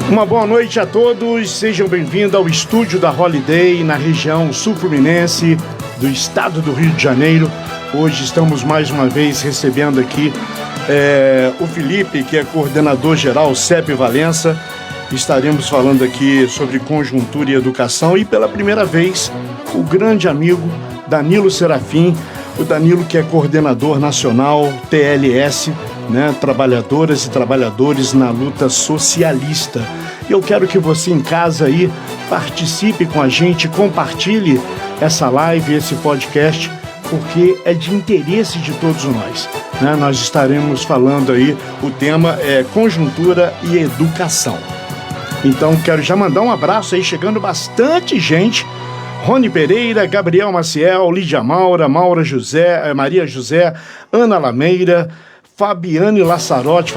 Uma boa noite a todos, sejam bem-vindos ao estúdio da Holiday na região sul-fluminense do estado do Rio de Janeiro. Hoje estamos mais uma vez recebendo aqui o Felipe, que é coordenador geral CEP Valença. Estaremos falando aqui sobre conjuntura e educação e pela primeira vez o grande amigo Danilo Serafim, o Danilo que é coordenador nacional TLS, né, trabalhadoras e trabalhadores na luta socialista. Eu quero que você em casa aí participe com a gente, compartilhe essa live, esse podcast, porque é de interesse de todos nós, né? Nós estaremos falando aí, o tema é conjuntura e educação. Então quero já mandar um abraço aí, chegando bastante gente. Rony Pereira, Gabriel Maciel, Lídia Maura, Maria José, Ana Lameira, Fabiana Lassarotti,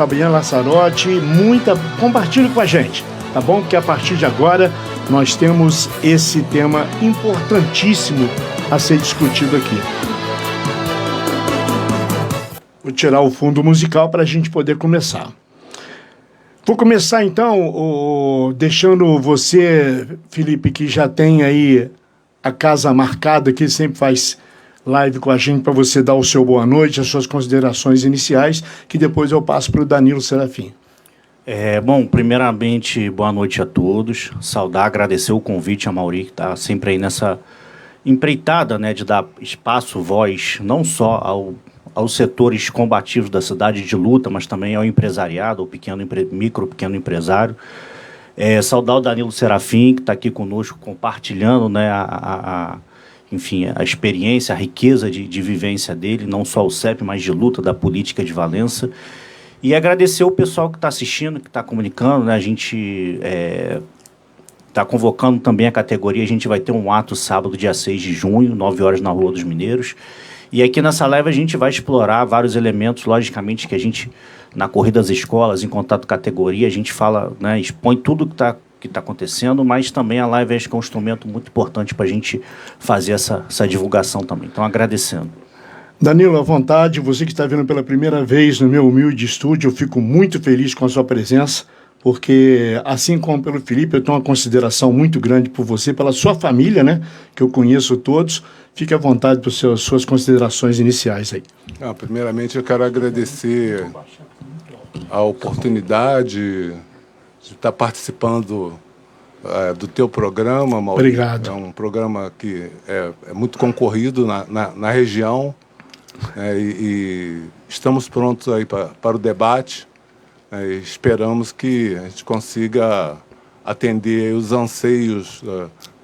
compartilhe com a gente, tá bom? Porque a partir de agora nós temos esse tema importantíssimo a ser discutido aqui. Vou tirar o fundo musical para a gente poder começar. Vou começar então deixando você, Felipe, que já tem aí a casa marcada, que sempre faz live com a gente, para você dar o seu boa noite, as suas considerações iniciais, que depois eu passo para o Danilo Serafim. Bom, primeiramente, boa noite a todos. Saudar, agradecer o convite a Mauri, que está sempre aí nessa empreitada, né, de dar espaço, voz, não só aos setores combativos da cidade de luta, mas também ao empresariado, ao pequeno empresário. Saudar o Danilo Serafim, que está aqui conosco compartilhando, né, enfim, a experiência, a riqueza de vivência dele, não só o CEP, mas de luta da política de Valença. E agradecer o pessoal que está assistindo, que está comunicando, né? A gente está convocando também a categoria, a gente vai ter um ato sábado, dia 6 de junho, 9 horas na Rua dos Mineiros. E aqui nessa live a gente vai explorar vários elementos, logicamente, que a gente, na Corrida às Escolas, em Contato Categoria, a gente fala, né, expõe tudo que está acontecendo, mas também a live acho que é um instrumento muito importante para a gente fazer essa divulgação também. Então, agradecendo. Danilo, à vontade, você que está vindo pela primeira vez no meu humilde estúdio, eu fico muito feliz com a sua presença, porque, assim como pelo Felipe, eu tenho uma consideração muito grande por você, pela sua família, né, que eu conheço todos. Fique à vontade para as suas considerações iniciais aí. Primeiramente, eu quero agradecer a oportunidade de estar participando do teu programa, Maurício. Obrigado. É um programa que é muito concorrido na região, e estamos prontos aí para o debate. Esperamos que a gente consiga atender os anseios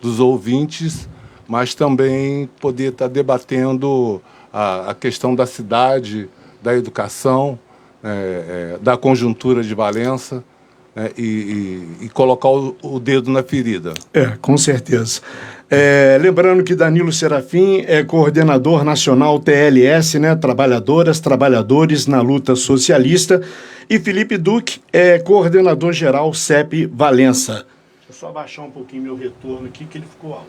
dos ouvintes, mas também poder estar debatendo a questão da cidade, da educação, da conjuntura de Valença, e colocar o dedo na ferida. Com certeza. Lembrando que Danilo Serafim é coordenador nacional TLS, né, Trabalhadoras, Trabalhadores na Luta Socialista, e Felipe Duque é coordenador geral CEP Valença. Deixa eu só abaixar um pouquinho meu retorno aqui, que ele ficou alto.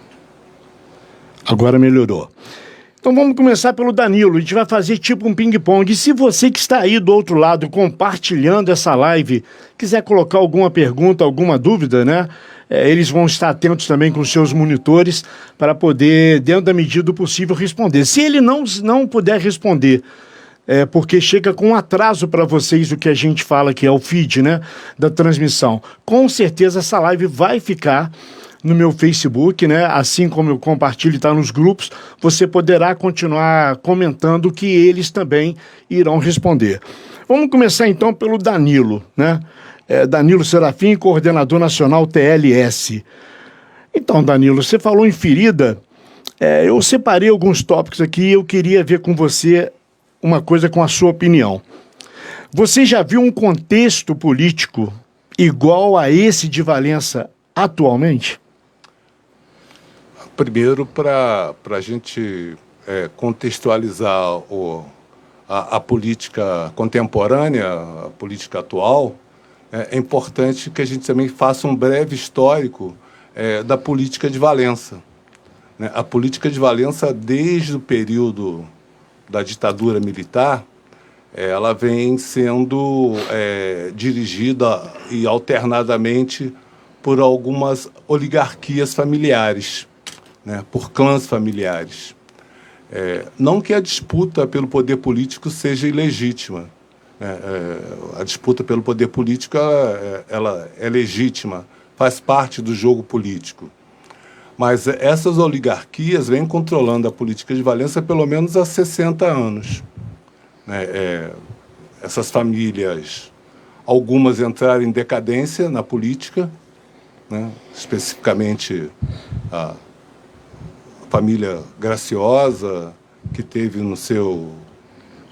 Agora melhorou. Então vamos começar pelo Danilo, a gente vai fazer tipo um ping-pong. E se você que está aí do outro lado compartilhando essa live, quiser colocar alguma pergunta, alguma dúvida, né? Eles vão estar atentos também com os seus monitores para poder, dentro da medida do possível, responder. Se ele não puder responder, porque chega com um atraso para vocês o que a gente fala, que é o feed, né, da transmissão, com certeza essa live vai ficar no meu Facebook, né? Assim como eu compartilho e está nos grupos, você poderá continuar comentando que eles também irão responder. Vamos começar então pelo Danilo, né? Danilo Serafim, coordenador nacional TLS. Então, Danilo, você falou em ferida. Eu separei alguns tópicos aqui e eu queria ver com você uma coisa com a sua opinião. Você já viu um contexto político igual a esse de Valença atualmente? Primeiro, para a gente contextualizar a política contemporânea, a política atual, é importante que a gente também faça um breve histórico da política de Valença. Né? A política de Valença, desde o período da ditadura militar, ela vem sendo dirigida e alternadamente por algumas oligarquias familiares, né? Por clãs familiares. Não que a disputa pelo poder político seja ilegítima. A disputa pelo poder político ela é legítima, faz parte do jogo político. Mas essas oligarquias vêm controlando a política de Valença pelo menos há 60 anos. Essas famílias, algumas entraram em decadência na política, né? Especificamente a família Graciosa, que teve no seu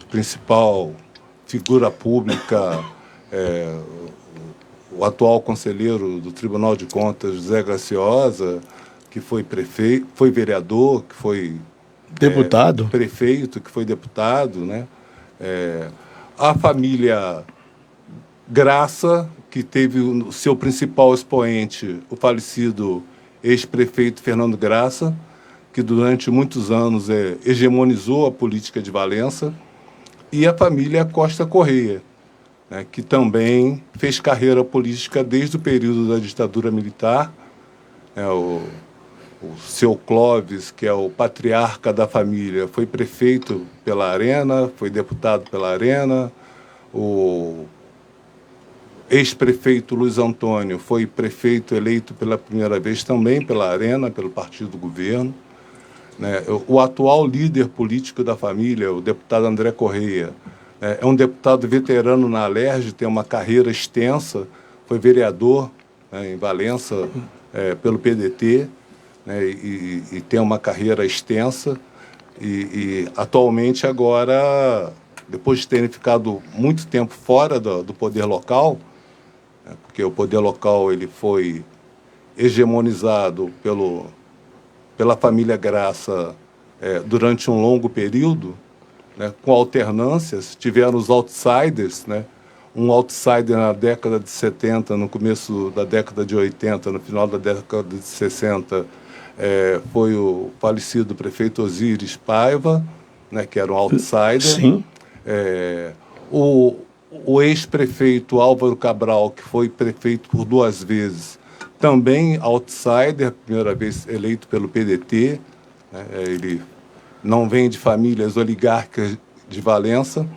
principal figura pública o atual conselheiro do Tribunal de Contas, José Graciosa, que foi prefeito, foi vereador, que foi deputado, prefeito, que foi deputado, né? A família Graça, que teve o seu principal expoente, o falecido ex-prefeito Fernando Graça, que durante muitos anos hegemonizou a política de Valença, e a família Costa Correia, né, que também fez carreira política desde o período da ditadura militar. O seu Clóvis, que é o patriarca da família, foi prefeito pela Arena, foi deputado pela Arena. O ex-prefeito Luiz Antônio foi prefeito eleito pela primeira vez também pela Arena, pelo partido do governo. Né? O atual líder político da família, o deputado André Correia, é um deputado veterano na Alerj, tem uma carreira extensa, foi vereador, né, em Valença pelo PDT, né, e tem uma carreira extensa. E atualmente agora, depois de terem ficado muito tempo fora do poder local, né, porque o poder local ele foi hegemonizado pela família Graça durante um longo período, né, com alternâncias. Tiveram os outsiders, né? Um outsider na década de 70, no começo da década de 80, no final da década de 60, foi o falecido prefeito Osíris Paiva, né, que era um outsider. Sim. O ex-prefeito Álvaro Cabral, que foi prefeito por 2 vezes, também outsider, primeira vez eleito pelo PDT. Né, ele não vem de famílias oligárquicas de Valença,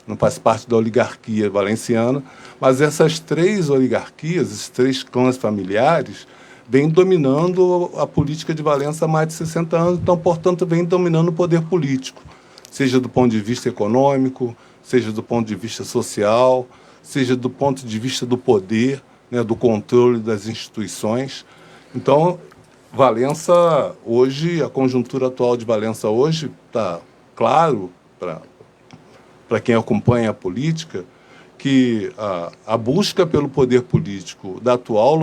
não faz parte da oligarquia valenciana, mas essas 3 oligarquias, esses 3 clãs familiares, vêm dominando a política de Valença há mais de 60 anos, então, portanto, vêm dominando o poder político, seja do ponto de vista econômico, seja do ponto de vista social, seja do ponto de vista do poder, né, do controle das instituições. Então, Valença hoje, a conjuntura atual de Valença hoje está claro para quem acompanha a política que a busca pelo poder político da atual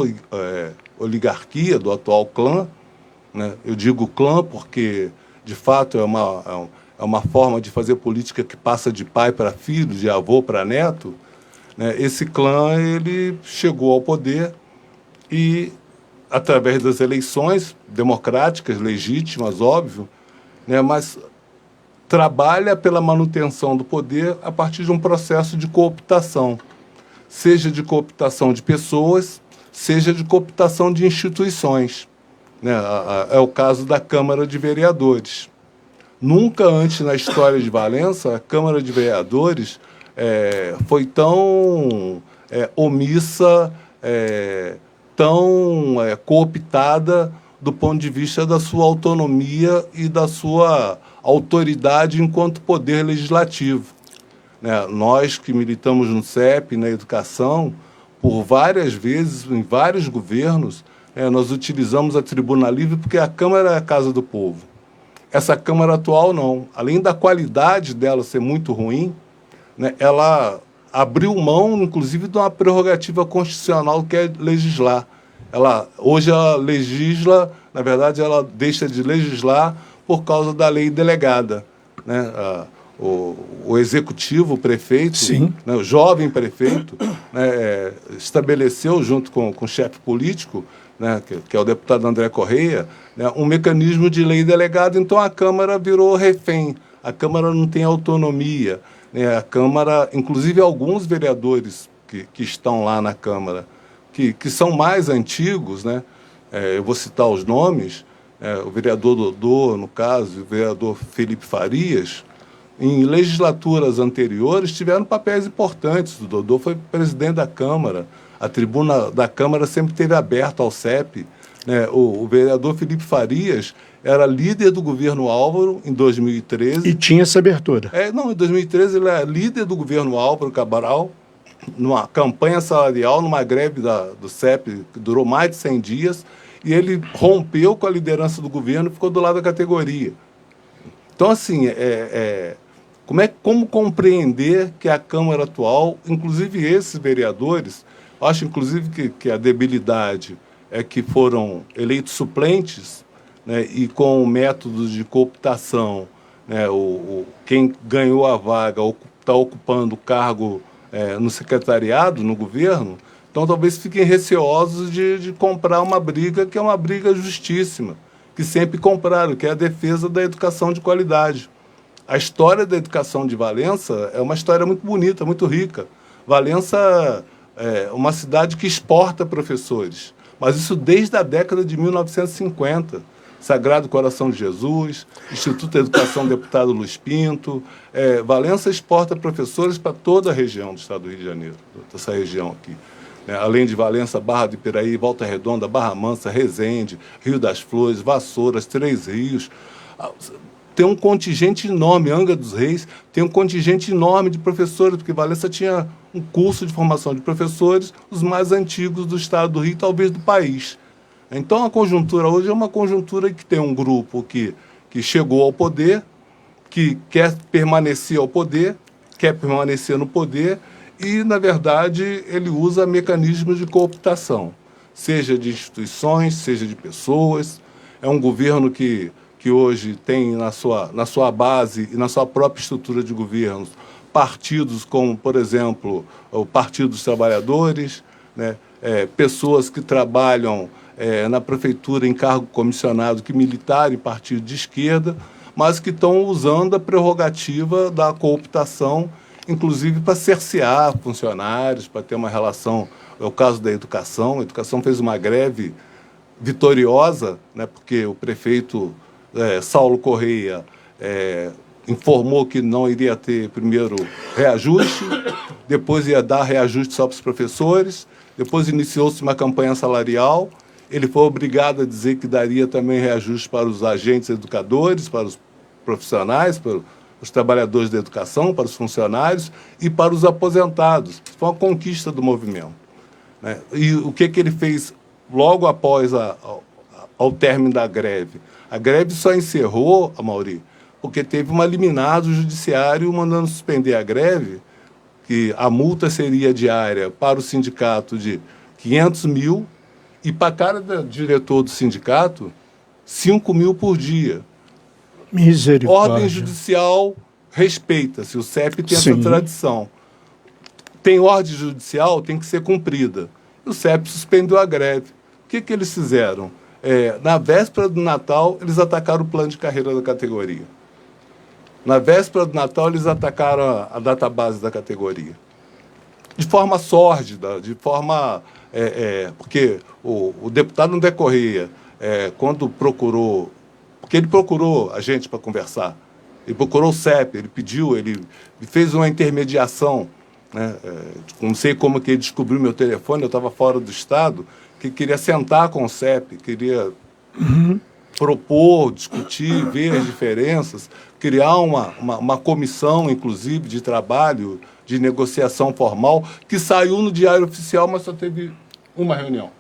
oligarquia, do atual clã, né? Eu digo clã porque, de fato, é uma forma de fazer política que passa de pai para filho, de avô para neto, né? Esse clã ele chegou ao poder e, através das eleições democráticas, legítimas, óbvio, né, mas trabalha pela manutenção do poder a partir de um processo de cooptação, seja de cooptação de pessoas, seja de cooptação de instituições. Né? É o caso da Câmara de Vereadores. Nunca antes na história de Valença a Câmara de Vereadores foi tão omissa, tão cooptada do ponto de vista da sua autonomia e da sua autoridade enquanto poder legislativo. Né? Nós que militamos no CEP, na educação, por várias vezes, em vários governos, nós utilizamos a tribuna livre porque a Câmara é a casa do povo. Essa Câmara atual, não. Além da qualidade dela ser muito ruim, né, ela abriu mão, inclusive, de uma prerrogativa constitucional que é legislar. Hoje ela legisla, na verdade, ela deixa de legislar por causa da lei delegada, né? O executivo, o prefeito, né, o jovem prefeito, né, estabeleceu, junto com o chefe político, né, que é o deputado André Correia, né, um mecanismo de lei delegada. Então a Câmara virou refém, a Câmara não tem autonomia, né, a Câmara, inclusive alguns vereadores que estão lá na Câmara, que são mais antigos, né, eu vou citar os nomes, o vereador Dodô, no caso, o vereador Felipe Farias, em legislaturas anteriores tiveram papéis importantes. O Dodô foi presidente da Câmara, a tribuna da Câmara sempre esteve aberta ao CEP, né? O vereador Felipe Farias era líder do governo Álvaro em 2013. E tinha essa abertura. Em 2013 ele era líder do governo Álvaro Cabral, numa campanha salarial, numa greve do CEP que durou mais de 100 dias, e ele rompeu com a liderança do governo e ficou do lado da categoria. Então, assim, como compreender que a Câmara atual, inclusive esses vereadores, acho inclusive que a debilidade é que foram eleitos suplentes, né, e com métodos de cooptação, né, quem ganhou a vaga está ocupando o cargo no secretariado, no governo, então talvez fiquem receosos de comprar uma briga que é uma briga justíssima, que sempre compraram, que é a defesa da educação de qualidade. A história da educação de Valença é uma história muito bonita, muito rica. Valença é uma cidade que exporta professores, mas isso desde a década de 1950. Sagrado Coração de Jesus, Instituto de Educação Deputado Luiz Pinto. Valença exporta professores para toda a região do estado do Rio de Janeiro, dessa região aqui. Além de Valença, Barra do Piraí, Volta Redonda, Barra Mansa, Resende, Rio das Flores, Vassouras, Três Rios. Tem um contingente enorme, Angra dos Reis, tem um contingente enorme de professores, porque Valença tinha um curso de formação de professores, os mais antigos do estado do Rio, talvez do país. Então a conjuntura hoje é uma conjuntura que tem um grupo que chegou ao poder, que quer permanecer ao poder, quer permanecer no poder e, na verdade, ele usa mecanismos de cooptação, seja de instituições, seja de pessoas. É um governo que hoje tem na sua base e na sua própria estrutura de governos partidos como, por exemplo, o Partido dos Trabalhadores, né? Pessoas que trabalham na prefeitura em cargo comissionado, que militaram em partido de esquerda, mas que estão usando a prerrogativa da cooptação, inclusive para cercear funcionários, para ter uma relação. É o caso da educação. A educação fez uma greve vitoriosa, né, porque o prefeito Saulo Correia informou que não iria ter primeiro reajuste, depois ia dar reajuste só para os professores, depois iniciou-se uma campanha salarial. Ele foi obrigado a dizer que daria também reajuste para os agentes educadores, para os profissionais, para os trabalhadores da educação, para os funcionários e para os aposentados. Foi uma conquista do movimento, né? E o que ele fez logo após ao término da greve? A greve só encerrou, Amaury, porque teve uma liminar do judiciário mandando suspender a greve, que a multa seria diária para o sindicato de 500 mil, e para cada diretor do sindicato, 5 mil por dia. Misericórdia. Ordem judicial respeita-se, o CEP tem Sim. essa tradição. Tem ordem judicial, tem que ser cumprida. O CEP suspendeu a greve. O que eles fizeram? Na véspera do Natal, eles atacaram o plano de carreira da categoria. Na véspera do Natal, eles atacaram a database da categoria. De forma sórdida, de forma... porque o deputado André Correia, quando procurou... Porque ele procurou a gente para conversar. Ele procurou o CEP, ele fez uma intermediação, né? Não sei como que ele descobriu meu telefone, eu estava fora do estado, que queria sentar com o CEP, queria propor, discutir, ver as diferenças, criar uma comissão, inclusive, de trabalho de negociação formal, que saiu no Diário Oficial, mas só teve uma reunião.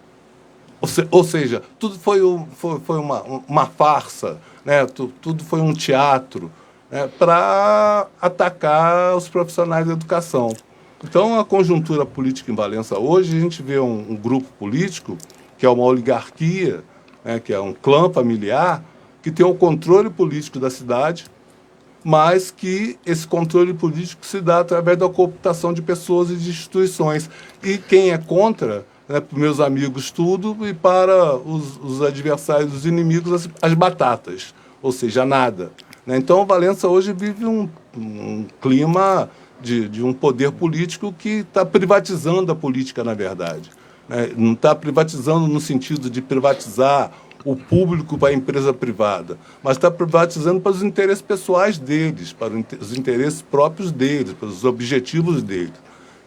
Ou seja, tudo foi uma farsa, né? Tudo foi um teatro, né? Para atacar os profissionais da educação. Então, a conjuntura política em Valença hoje, a gente vê um grupo político, que é uma oligarquia, né? Que é um clã familiar, que tem o controle político da cidade, mas que esse controle político se dá através da cooptação de pessoas e de instituições. E quem é contra, né, para meus amigos tudo, e para os adversários, os inimigos, as batatas, ou seja, nada. Né? Então, Valença hoje vive um clima de um poder político que está privatizando a política, na verdade. Né? Não está privatizando no sentido de privatizar o público para a empresa privada, mas está privatizando para os interesses pessoais deles, para os interesses próprios deles, para os objetivos deles.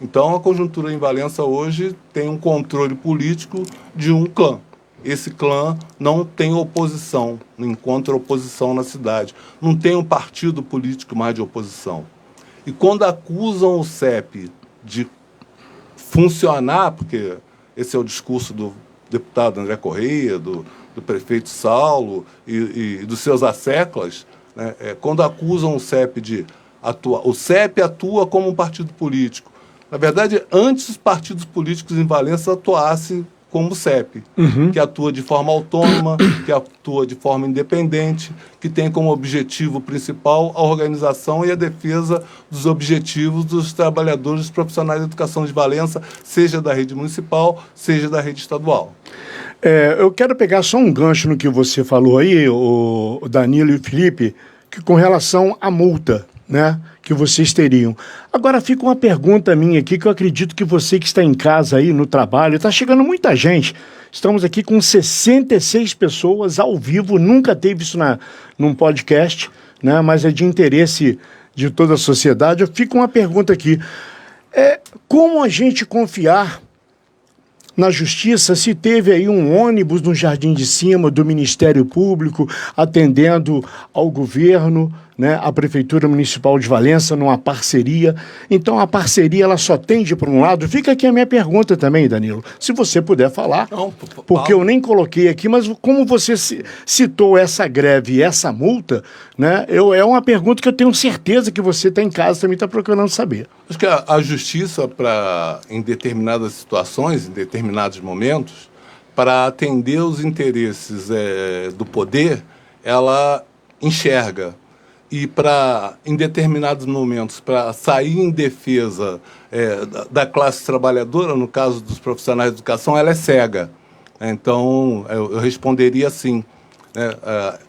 Então, a conjuntura em Valença hoje tem um controle político de um clã. Esse clã não tem oposição, não encontra oposição na cidade. Não tem um partido político mais de oposição. E quando acusam o CEP de funcionar, porque esse é o discurso do deputado André Correia, do prefeito Saulo e dos seus asseclas, né, quando acusam o CEP de atuar. O CEP atua como um partido político. Na verdade, antes os partidos políticos em Valença atuassem como o CEP, que atua de forma autônoma, que atua de forma independente, que tem como objetivo principal a organização e a defesa dos objetivos dos trabalhadores, dos profissionais da educação de Valença, seja da rede municipal, seja da rede estadual. Eu quero pegar só um gancho no que você falou aí, o Danilo e o Felipe, que com relação à multa, né, que vocês teriam. Agora fica uma pergunta minha aqui, que eu acredito que você que está em casa aí, no trabalho, está chegando muita gente. Estamos aqui com 66 pessoas ao vivo, nunca teve isso num podcast, né, mas é de interesse de toda a sociedade. Fica uma pergunta aqui. Como a gente confiar na Justiça se teve aí um ônibus no Jardim de Cima do Ministério Público atendendo ao governo, né, a Prefeitura Municipal de Valença numa parceria? Então a parceria ela só tende para um lado. Fica aqui a minha pergunta também, Danilo, se você puder falar, porque eu nem coloquei aqui, mas como você citou essa greve e essa multa, né, é uma pergunta que eu tenho certeza que você está em casa também está procurando saber. Acho que a Justiça, em determinadas situações, em determinados momentos, para atender os interesses do poder, ela enxerga. E, em determinados momentos, para sair em defesa da classe trabalhadora, no caso dos profissionais de educação, ela é cega. Então, eu responderia assim, né?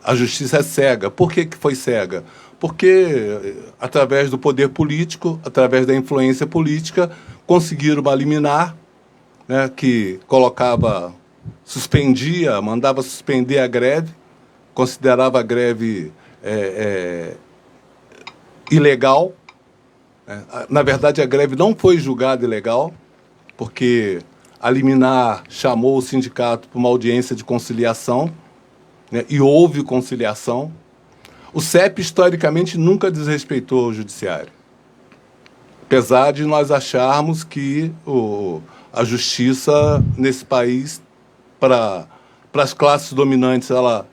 A Justiça é cega. Por que foi cega? Porque, através do poder político, através da influência política, conseguiram uma liminar, né, que mandava suspender a greve, considerava a greve ilegal. Na verdade, a greve não foi julgada ilegal, porque a liminar chamou o sindicato para uma audiência de conciliação, né, e houve conciliação. O CEP, historicamente, nunca desrespeitou o judiciário. Apesar de nós acharmos que a justiça nesse país, para as classes dominantes, ela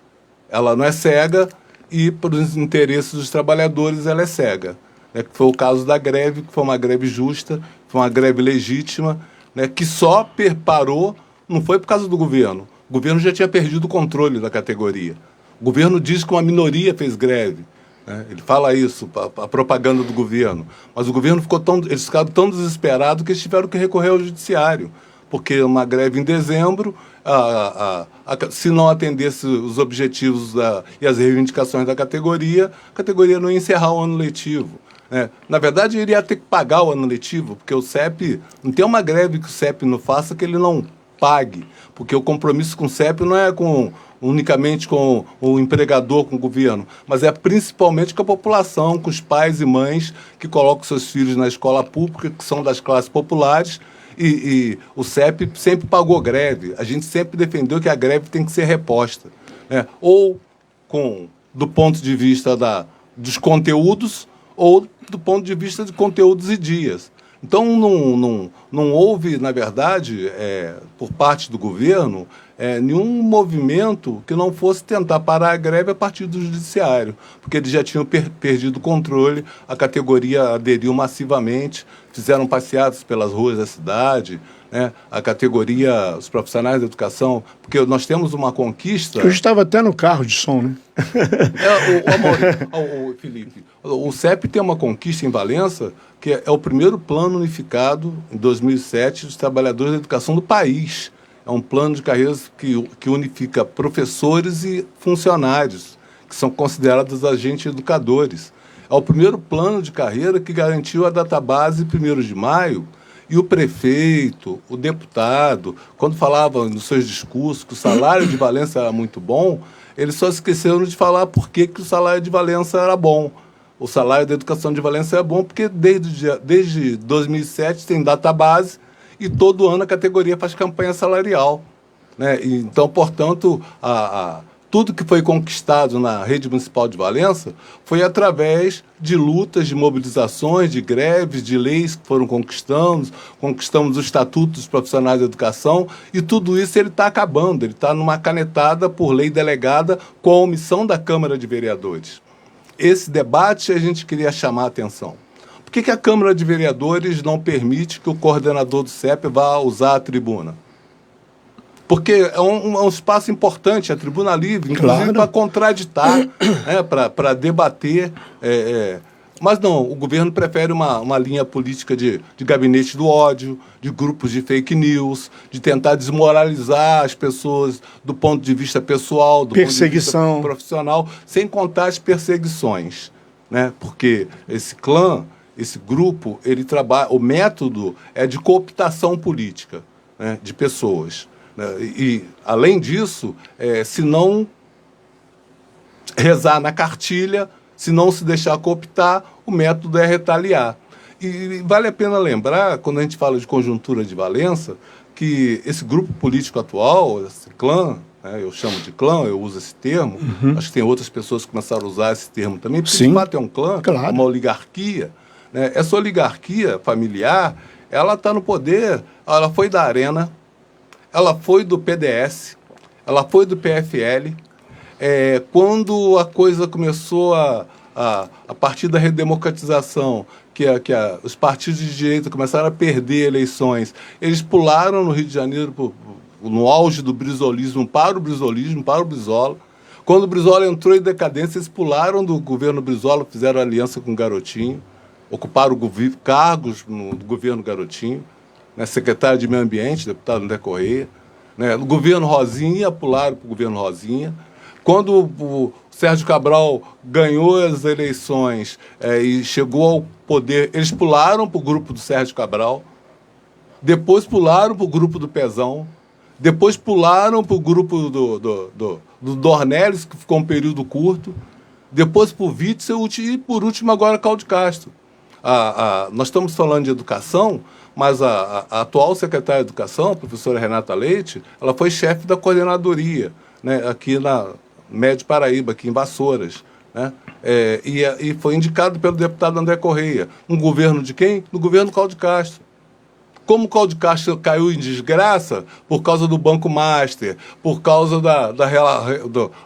não é cega, e para os interesses dos trabalhadores ela é cega. Né? Que foi o caso da greve, que foi uma greve justa, foi uma greve legítima, né? Que só parou, não foi por causa do governo. O governo já tinha perdido o controle da categoria. O governo diz que uma minoria fez greve, né? Ele fala isso, a propaganda do governo. Mas o governo eles ficaram tão desesperados que eles tiveram que recorrer ao judiciário. Porque uma greve em dezembro, se não atendesse os objetivos e as reivindicações da categoria, a categoria não ia encerrar o ano letivo. Né? Na verdade, ele ia ter que pagar o ano letivo, porque o CEP, não tem uma greve que o CEP não faça que ele não pague. Porque o compromisso com o CEP não é unicamente com o empregador, com o governo, mas é principalmente com a população, com os pais e mães que colocam seus filhos na escola pública, que são das classes populares, e o CEP sempre pagou greve. A gente sempre defendeu que a greve tem que ser reposta, né? Ou do ponto de vista dos conteúdos, ou do ponto de vista de conteúdos e dias. Então, não houve, na verdade, por parte do governo, nenhum movimento que não fosse tentar parar a greve a partir do judiciário, porque eles já tinham perdido o controle, a categoria aderiu massivamente, fizeram passeatas pelas ruas da cidade, né? A categoria, os profissionais da educação, porque nós temos uma conquista... Eu estava até no carro de som, né? Felipe, o CEP tem uma conquista em Valença, que é o primeiro plano unificado, em 2007, dos trabalhadores da educação do país. É um plano de carreiras que unifica professores e funcionários, que são considerados agentes educadores. É o primeiro plano de carreira que garantiu a database 1º de maio, e o prefeito, o deputado, quando falavam nos seus discursos que o salário de Valença era muito bom, eles só esqueceram de falar por que o salário de Valença era bom. O salário da educação de Valença é bom porque desde 2007 tem database e todo ano a categoria faz campanha salarial, né? Então, portanto, tudo que foi conquistado na rede municipal de Valença foi através de lutas, de mobilizações, de greves, de leis que foram conquistamos o Estatuto dos Profissionais da Educação, e tudo isso ele está acabando, ele está numa canetada por lei delegada com a omissão da Câmara de Vereadores. Esse debate a gente queria chamar a atenção. Por que a Câmara de Vereadores não permite que o coordenador do CEP vá usar a tribuna? Porque é um espaço importante, a tribuna livre, inclusive para contraditar, né, para debater. Mas não, o governo prefere uma linha política de gabinete do ódio, de grupos de fake news, de tentar desmoralizar as pessoas do ponto de vista pessoal, do perseguição, ponto de vista profissional, sem contar as perseguições, né? Porque esse clã, esse grupo, ele trabalha, o método é de cooptação política, né, de pessoas. E, além disso, se não rezar na cartilha, se não se deixar cooptar, o método é retaliar. E vale a pena lembrar, quando a gente fala de conjuntura de Valença, que esse grupo político atual, esse clã, né, eu chamo de clã, eu uso esse termo, acho que tem outras pessoas que começaram a usar esse termo também, porque de fato é um clã, claro, uma oligarquia, né? Essa oligarquia familiar, ela está no poder, ela foi da Arena, ela foi do PDS, ela foi do PFL. Quando a coisa começou a partir da redemocratização, que os partidos de direita começaram a perder eleições, eles pularam no Rio de Janeiro, no auge do brizolismo, para o Brizola. Quando o Brizola entrou em decadência, eles pularam do governo Brizola, fizeram aliança com o Garotinho, ocuparam cargos no governo Garotinho, né, secretário de Meio Ambiente, deputado André Correia, né, no governo Rosinha, pularam para o governo Rosinha. Quando o Sérgio Cabral ganhou as eleições e chegou ao poder, eles pularam para o grupo do Sérgio Cabral, depois pularam para o grupo do Pezão, depois pularam para o grupo do Dornelles, que ficou um período curto, depois para o Witzel e, por último, agora Cláudio Castro. Nós estamos falando de educação, mas a atual secretária de Educação, a professora Renata Leite, ela foi chefe da coordenadoria, né, aqui na Médio Paraíba, aqui em Vassouras, né, e foi indicado pelo deputado André Correia. Um governo de quem? No governo Cláudio Castro. Como o Cláudio Castro caiu em desgraça por causa do Banco Master, por causa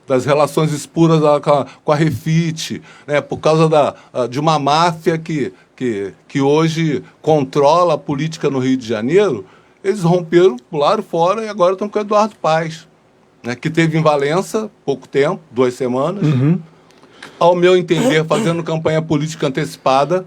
das relações espuras com a Refit, né, por causa de uma máfia que hoje controla a política no Rio de Janeiro, eles romperam, pularam fora e agora estão com o Eduardo Paes, né, que teve em Valença pouco tempo, 2 semanas, ao meu entender, fazendo campanha política antecipada.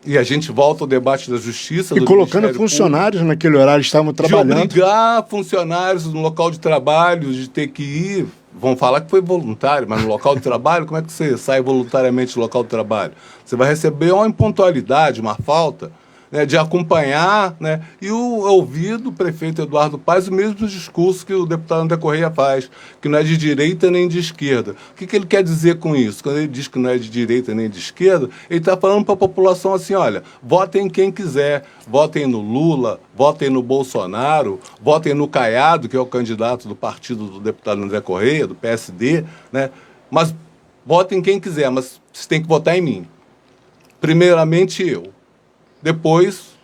E a gente volta ao debate da justiça. E colocando funcionários Público, naquele horário, estavam trabalhando. De obrigar funcionários no local de trabalho, de ter que ir. Vão falar que foi voluntário, mas no local de trabalho, como é que você sai voluntariamente do local de trabalho? Você vai receber uma impontualidade, uma falta, né, de acompanhar, né, e ouvir do prefeito Eduardo Paes o mesmo discurso que o deputado André Correia faz, que não é de direita nem de esquerda. O que ele quer dizer com isso? Quando ele diz que não é de direita nem de esquerda, ele está falando para a população assim, olha, votem quem quiser, votem no Lula, votem no Bolsonaro, votem no Caiado, que é o candidato do partido do deputado André Correia, do PSD, né, mas votem quem quiser, mas vocês têm que votar em mim. primeiramente eu. Depois,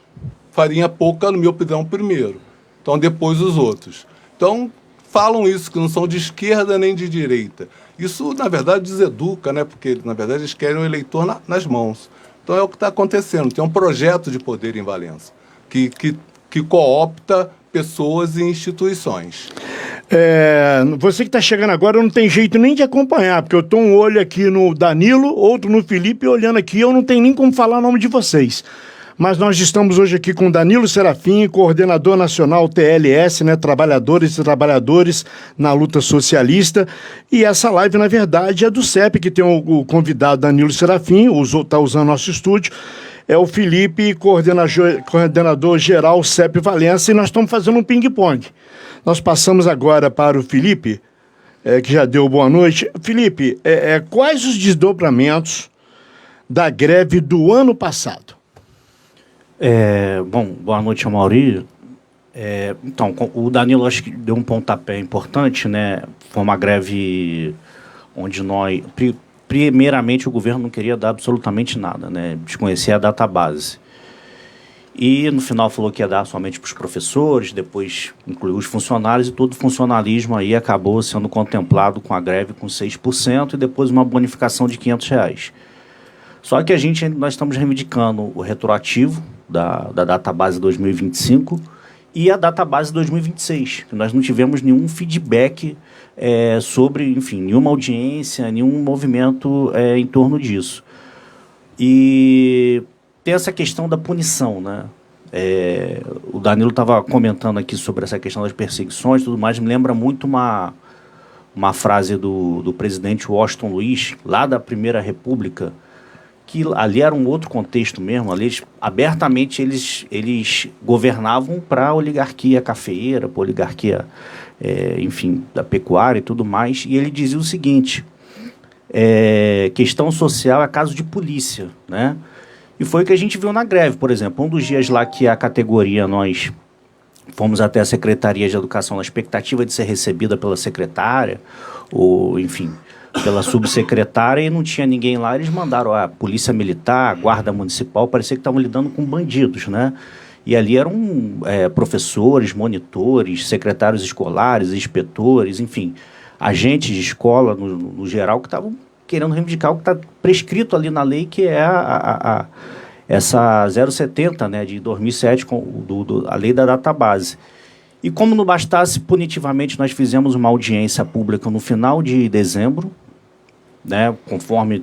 farinha pouca, na minha opinião, primeiro. Então, depois os outros. Então, falam isso, que não são de esquerda nem de direita. Isso, na verdade, deseduca, né? Porque, na verdade, eles querem o eleitor nas mãos. Então, é o que está acontecendo. Tem um projeto de poder em Valença, que coopta pessoas e instituições. Você que está chegando agora não tem jeito nem de acompanhar, porque eu estou um olho aqui no Danilo, outro no Felipe, olhando aqui, eu não tenho nem como falar o nome de vocês. Mas nós estamos hoje aqui com o Danilo Serafim, coordenador nacional TLS, né, Trabalhadores e Trabalhadores na Luta Socialista. E essa live, na verdade, é do CEP, que tem o convidado Danilo Serafim, está usando nosso estúdio. É o Felipe, coordenador geral CEP Valença, e nós estamos fazendo um ping-pong. Nós passamos agora para o Felipe, que já deu boa noite. Felipe, quais os desdobramentos da greve do ano passado? Bom, boa noite, Amaury. Então, o Danilo acho que deu um pontapé importante, né? Foi uma greve onde nós... Primeiramente, o governo não queria dar absolutamente nada, né? Desconhecia a database. E, no final, falou que ia dar somente para os professores, depois incluiu os funcionários, e todo o funcionalismo aí acabou sendo contemplado com a greve com 6% e depois uma bonificação de R$500. Só que nós estamos reivindicando o retroativo da database 2025 e a database 2026. Nós não tivemos nenhum feedback sobre, enfim, nenhuma audiência, nenhum movimento em torno disso. E tem essa questão da punição, né? O Danilo estava comentando aqui sobre essa questão das perseguições e tudo mais, me lembra muito uma frase do presidente Washington Luiz, lá da Primeira República, que ali era um outro contexto mesmo, ali abertamente eles governavam para a oligarquia cafeeira, para a oligarquia, enfim, da pecuária e tudo mais, e ele dizia o seguinte, questão social é caso de polícia, né? E foi o que a gente viu na greve, por exemplo, um dos dias lá que a categoria, nós fomos até a Secretaria de Educação na expectativa de ser recebida pela secretária, ou enfim... pela subsecretária, e não tinha ninguém lá, eles mandaram a polícia militar, a guarda municipal, parecia que estavam lidando com bandidos, né? E ali eram professores, monitores, secretários escolares, inspetores, enfim, agentes de escola no geral, que estavam querendo reivindicar o que está prescrito ali na lei, que é essa 070, né, de 2007, a lei da database. E como não bastasse, punitivamente, nós fizemos uma audiência pública no final de dezembro, né, conforme,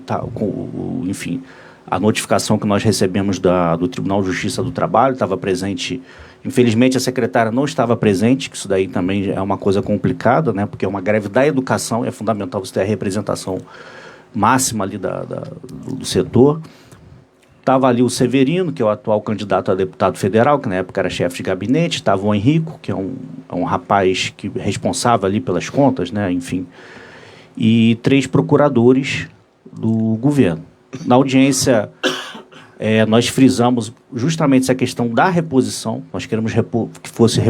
enfim, a notificação que nós recebemos do Tribunal de Justiça do Trabalho, estava presente, infelizmente a secretária não estava presente, que isso daí também é uma coisa complicada, né, porque é uma greve da educação, é fundamental você ter a representação máxima ali do setor. Estava ali o Severino, que é o atual candidato a deputado federal, que na época era chefe de gabinete. Estava o Henrico, que é um rapaz responsável ali pelas contas, né? Enfim. E 3 procuradores do governo. Na audiência, nós frisamos justamente essa questão da reposição. Nós queremos que fosse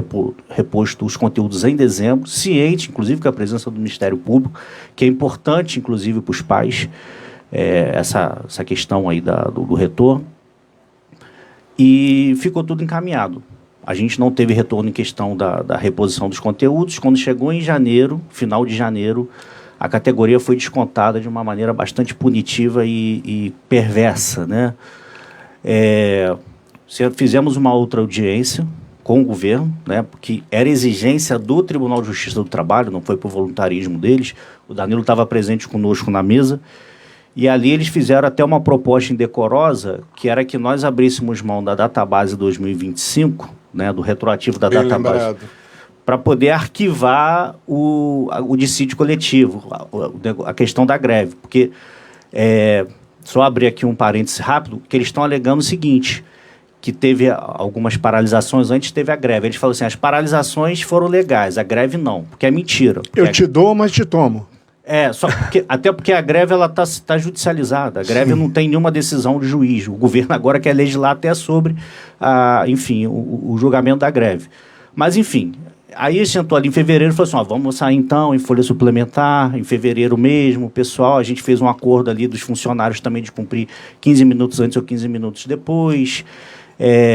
reposto os conteúdos em dezembro, ciente, inclusive, com a presença do Ministério Público, que é importante, inclusive, para os pais, essa questão aí do retorno, e ficou tudo encaminhado. A gente não teve retorno em questão da reposição dos conteúdos. Quando chegou em janeiro, final de janeiro, a categoria foi descontada de uma maneira bastante punitiva e perversa, né? Fizemos uma outra audiência com o governo, né, porque era exigência do Tribunal de Justiça do Trabalho, não foi por voluntarismo deles. O Danilo estava presente conosco na mesa. E ali eles fizeram até uma proposta indecorosa, que era que nós abríssemos mão da database 2025, né, do retroativo da database, para poder arquivar o dissídio coletivo, a questão da greve. Porque, só abrir aqui um parêntese rápido, que eles estão alegando o seguinte, que teve algumas paralisações, antes teve a greve. Eles falaram assim, as paralisações foram legais, a greve não, porque é mentira. Eu te dou, mas te tomo. Até porque a greve está judicializada. A greve não tem nenhuma decisão de juiz. O governo agora quer legislar até sobre, enfim, o julgamento da greve. Mas, enfim, Aí sentou ali em fevereiro e falou assim, vamos sair então em folha suplementar, em fevereiro mesmo, pessoal, a gente fez um acordo ali dos funcionários também de cumprir 15 minutos antes ou 15 minutos depois,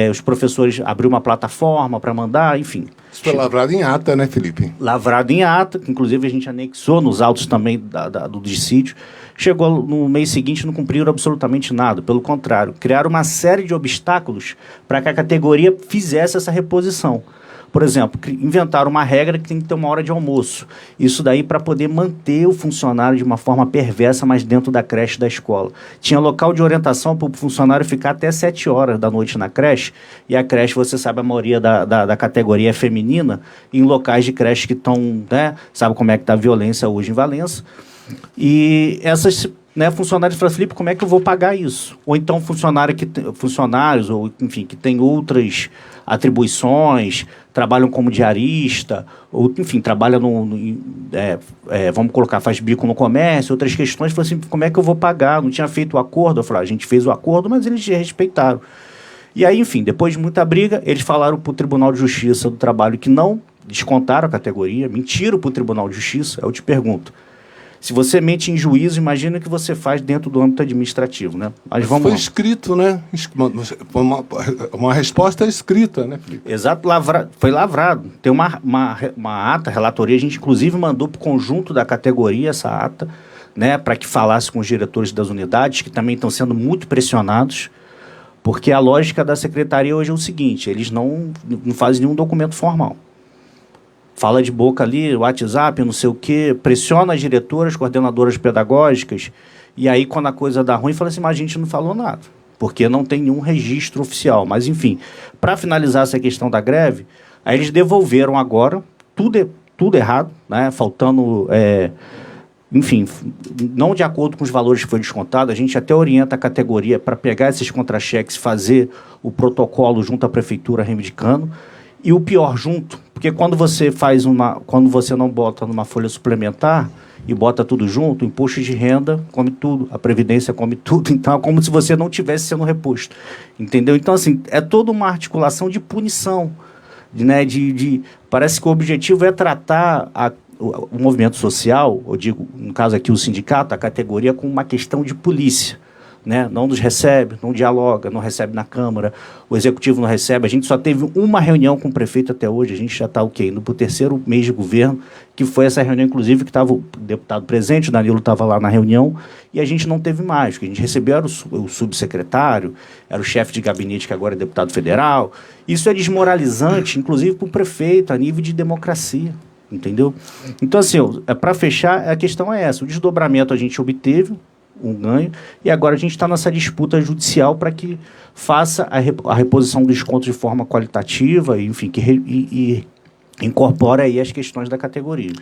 os professores abriram uma plataforma para mandar, enfim. Isso foi lavrado em ata, né, Felipe? Lavrado em ata, que inclusive a gente anexou nos autos também do dissídio. Chegou no mês seguinte, não cumpriram absolutamente nada. Pelo contrário, criaram uma série de obstáculos para que a categoria fizesse essa reposição. Por exemplo, inventaram uma regra que tem que ter uma hora de almoço. Isso daí para poder manter o funcionário de uma forma perversa, mas dentro da creche da escola. Tinha local de orientação para o funcionário ficar até 7 horas da noite na creche, e a creche, você sabe, a maioria da categoria é feminina, em locais de creche que estão, né, sabe como é que está a violência hoje em Valença. E essas, né, funcionários falam, Felipe, como é que eu vou pagar isso? Ou então funcionários, ou enfim, que têm outras atribuições, trabalham como diarista, ou enfim, trabalham vamos colocar, faz bico no comércio, outras questões, falam assim, como é que eu vou pagar? Não tinha feito o acordo? Eu falei, a gente fez o acordo, mas eles respeitaram. E aí, enfim, depois de muita briga, eles falaram para o Tribunal de Justiça do Trabalho que não descontaram a categoria, mentiram para o Tribunal de Justiça. Eu te pergunto, se você mente em juízo, imagina o que você faz dentro do âmbito administrativo, né? Mas vamos foi lá. escrito, né? Uma resposta escrita, né, Felipe? Exato, foi lavrado. Tem uma ata, relatoria, a gente inclusive mandou para o conjunto da categoria essa ata, né, para que falasse com os diretores das unidades, que também estão sendo muito pressionados, porque a lógica da secretaria hoje é o seguinte, eles não fazem nenhum documento formal. Fala de boca ali, WhatsApp, não sei o quê, pressiona as diretoras, coordenadoras pedagógicas, e aí quando a coisa dá ruim, fala assim, mas a gente não falou nada, porque não tem nenhum registro oficial. Mas, enfim, para finalizar essa questão da greve, aí eles devolveram agora, tudo errado, né, faltando, enfim, não de acordo com os valores que foi descontado, a gente até orienta a categoria para pegar esses contra-cheques, fazer o protocolo junto à prefeitura reivindicando. E o pior junto, porque quando você não bota numa folha suplementar e bota tudo junto, o imposto de renda come tudo, a previdência come tudo, então é como se você não tivesse sendo reposto, entendeu? Então, assim, é toda uma articulação de punição, né? Parece que o objetivo é tratar o movimento social, eu digo, no caso aqui o sindicato, a categoria, com uma questão de polícia. Né? Não nos recebe, não dialoga, não recebe na Câmara, o Executivo não recebe. A gente só teve uma reunião com o prefeito até hoje, a gente já está indo para o 3º mês de governo, que foi essa reunião, inclusive, que estava o deputado presente, o Danilo estava lá na reunião, e a gente não teve mais, porque a gente recebeu era o subsecretário, era o chefe de gabinete, que agora é deputado federal. Isso é desmoralizante, inclusive para o prefeito, a nível de democracia. Entendeu? Então, assim, para fechar, a questão é essa. O desdobramento a gente obteve um ganho, e agora a gente está nessa disputa judicial para que faça a reposição do desconto de forma qualitativa, enfim, e incorpore aí as questões da categoria.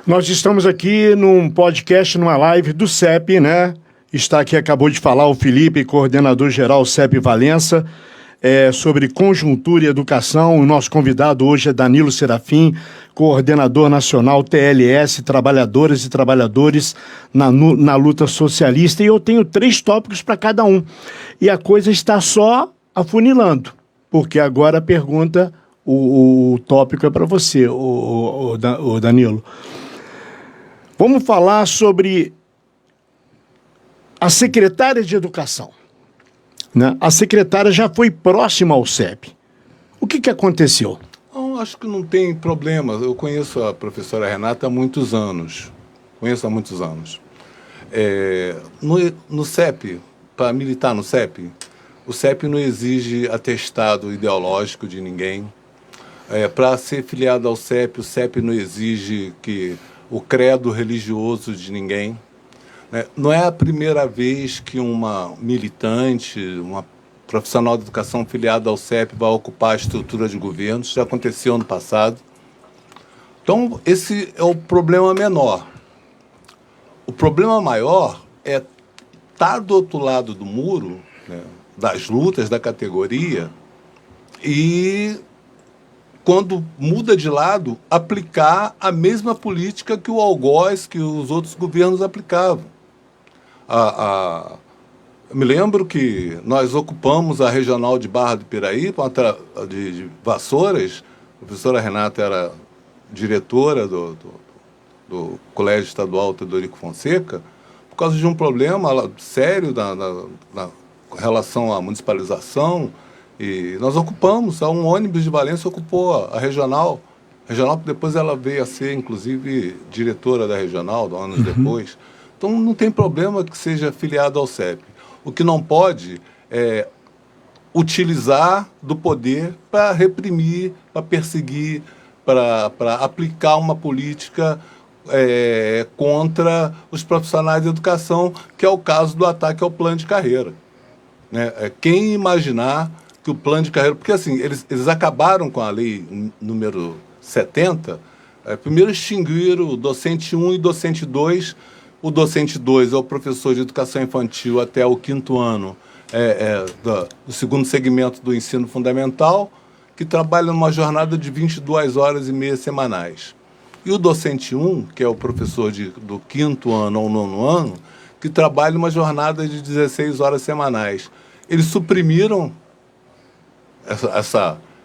Nós estamos aqui num podcast, numa live do CEP, né? Está aqui, acabou de falar o Felipe, coordenador-geral CEP Valença, sobre conjuntura e educação. O nosso convidado hoje é Danilo Serafim, coordenador nacional TLS, Trabalhadoras e Trabalhadores na luta socialista. E eu tenho 3 tópicos para cada um. E a coisa está só afunilando, porque agora a pergunta, o tópico é para você, o Danilo. Vamos falar sobre a secretária de Educação. Né? A secretária já foi próxima ao CEP. O que aconteceu? Não, acho que não tem problema. Eu conheço a professora Renata há muitos anos. No CEP, para militar no CEP, o CEP não exige atestado ideológico de ninguém. Para ser filiado ao CEP, o CEP não exige o credo religioso de ninguém. Não é a primeira vez que uma militante, uma profissional de educação filiada ao CEP vai ocupar a estrutura de governo. Isso já aconteceu no passado. Então, esse é o problema menor. O problema maior é estar do outro lado do muro, né, das lutas da categoria, e, quando muda de lado, aplicar a mesma política que o algoz, que os outros governos aplicavam. Me lembro que nós ocupamos a regional de Barra do Piraí, de Vassouras. A professora Renata era diretora do Colégio Estadual Teodorico Fonseca, por causa de um problema sério na relação à municipalização. E nós ocupamos, um ônibus de Valença ocupou a regional. A regional, depois ela veio a ser, inclusive, diretora da regional, anos depois. Então, não tem problema que seja filiado ao CEP. O que não pode é utilizar do poder para reprimir, para perseguir, para aplicar uma política contra os profissionais de educação, que é o caso do ataque ao plano de carreira. Né? Quem imaginar que o plano de carreira... Porque, assim, eles acabaram com a lei número 70, primeiro extinguiram o docente 1 e docente 2. O docente 2 é o professor de educação infantil até o 5º ano do segundo segmento do ensino fundamental, que trabalha numa jornada de 22 horas e meia semanais. E o docente 1, que é o professor do 5º ano ao 9º ano, que trabalha numa jornada de 16 horas semanais. Eles suprimiram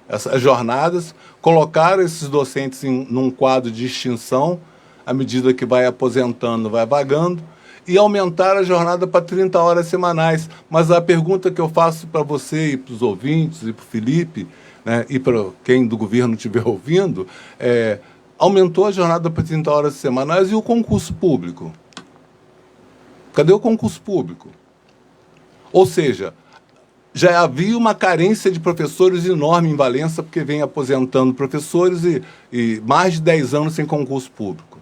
essas jornadas, colocaram esses docentes num quadro de extinção, à medida que vai aposentando, vai vagando, e aumentaram a jornada para 30 horas semanais. Mas a pergunta que eu faço para você e para os ouvintes, e para o Felipe, né, e para quem do governo estiver ouvindo, aumentou a jornada para 30 horas semanais e o concurso público? Cadê o concurso público? Ou seja, já havia uma carência de professores enorme em Valença, porque vem aposentando professores e mais de 10 anos sem concurso público.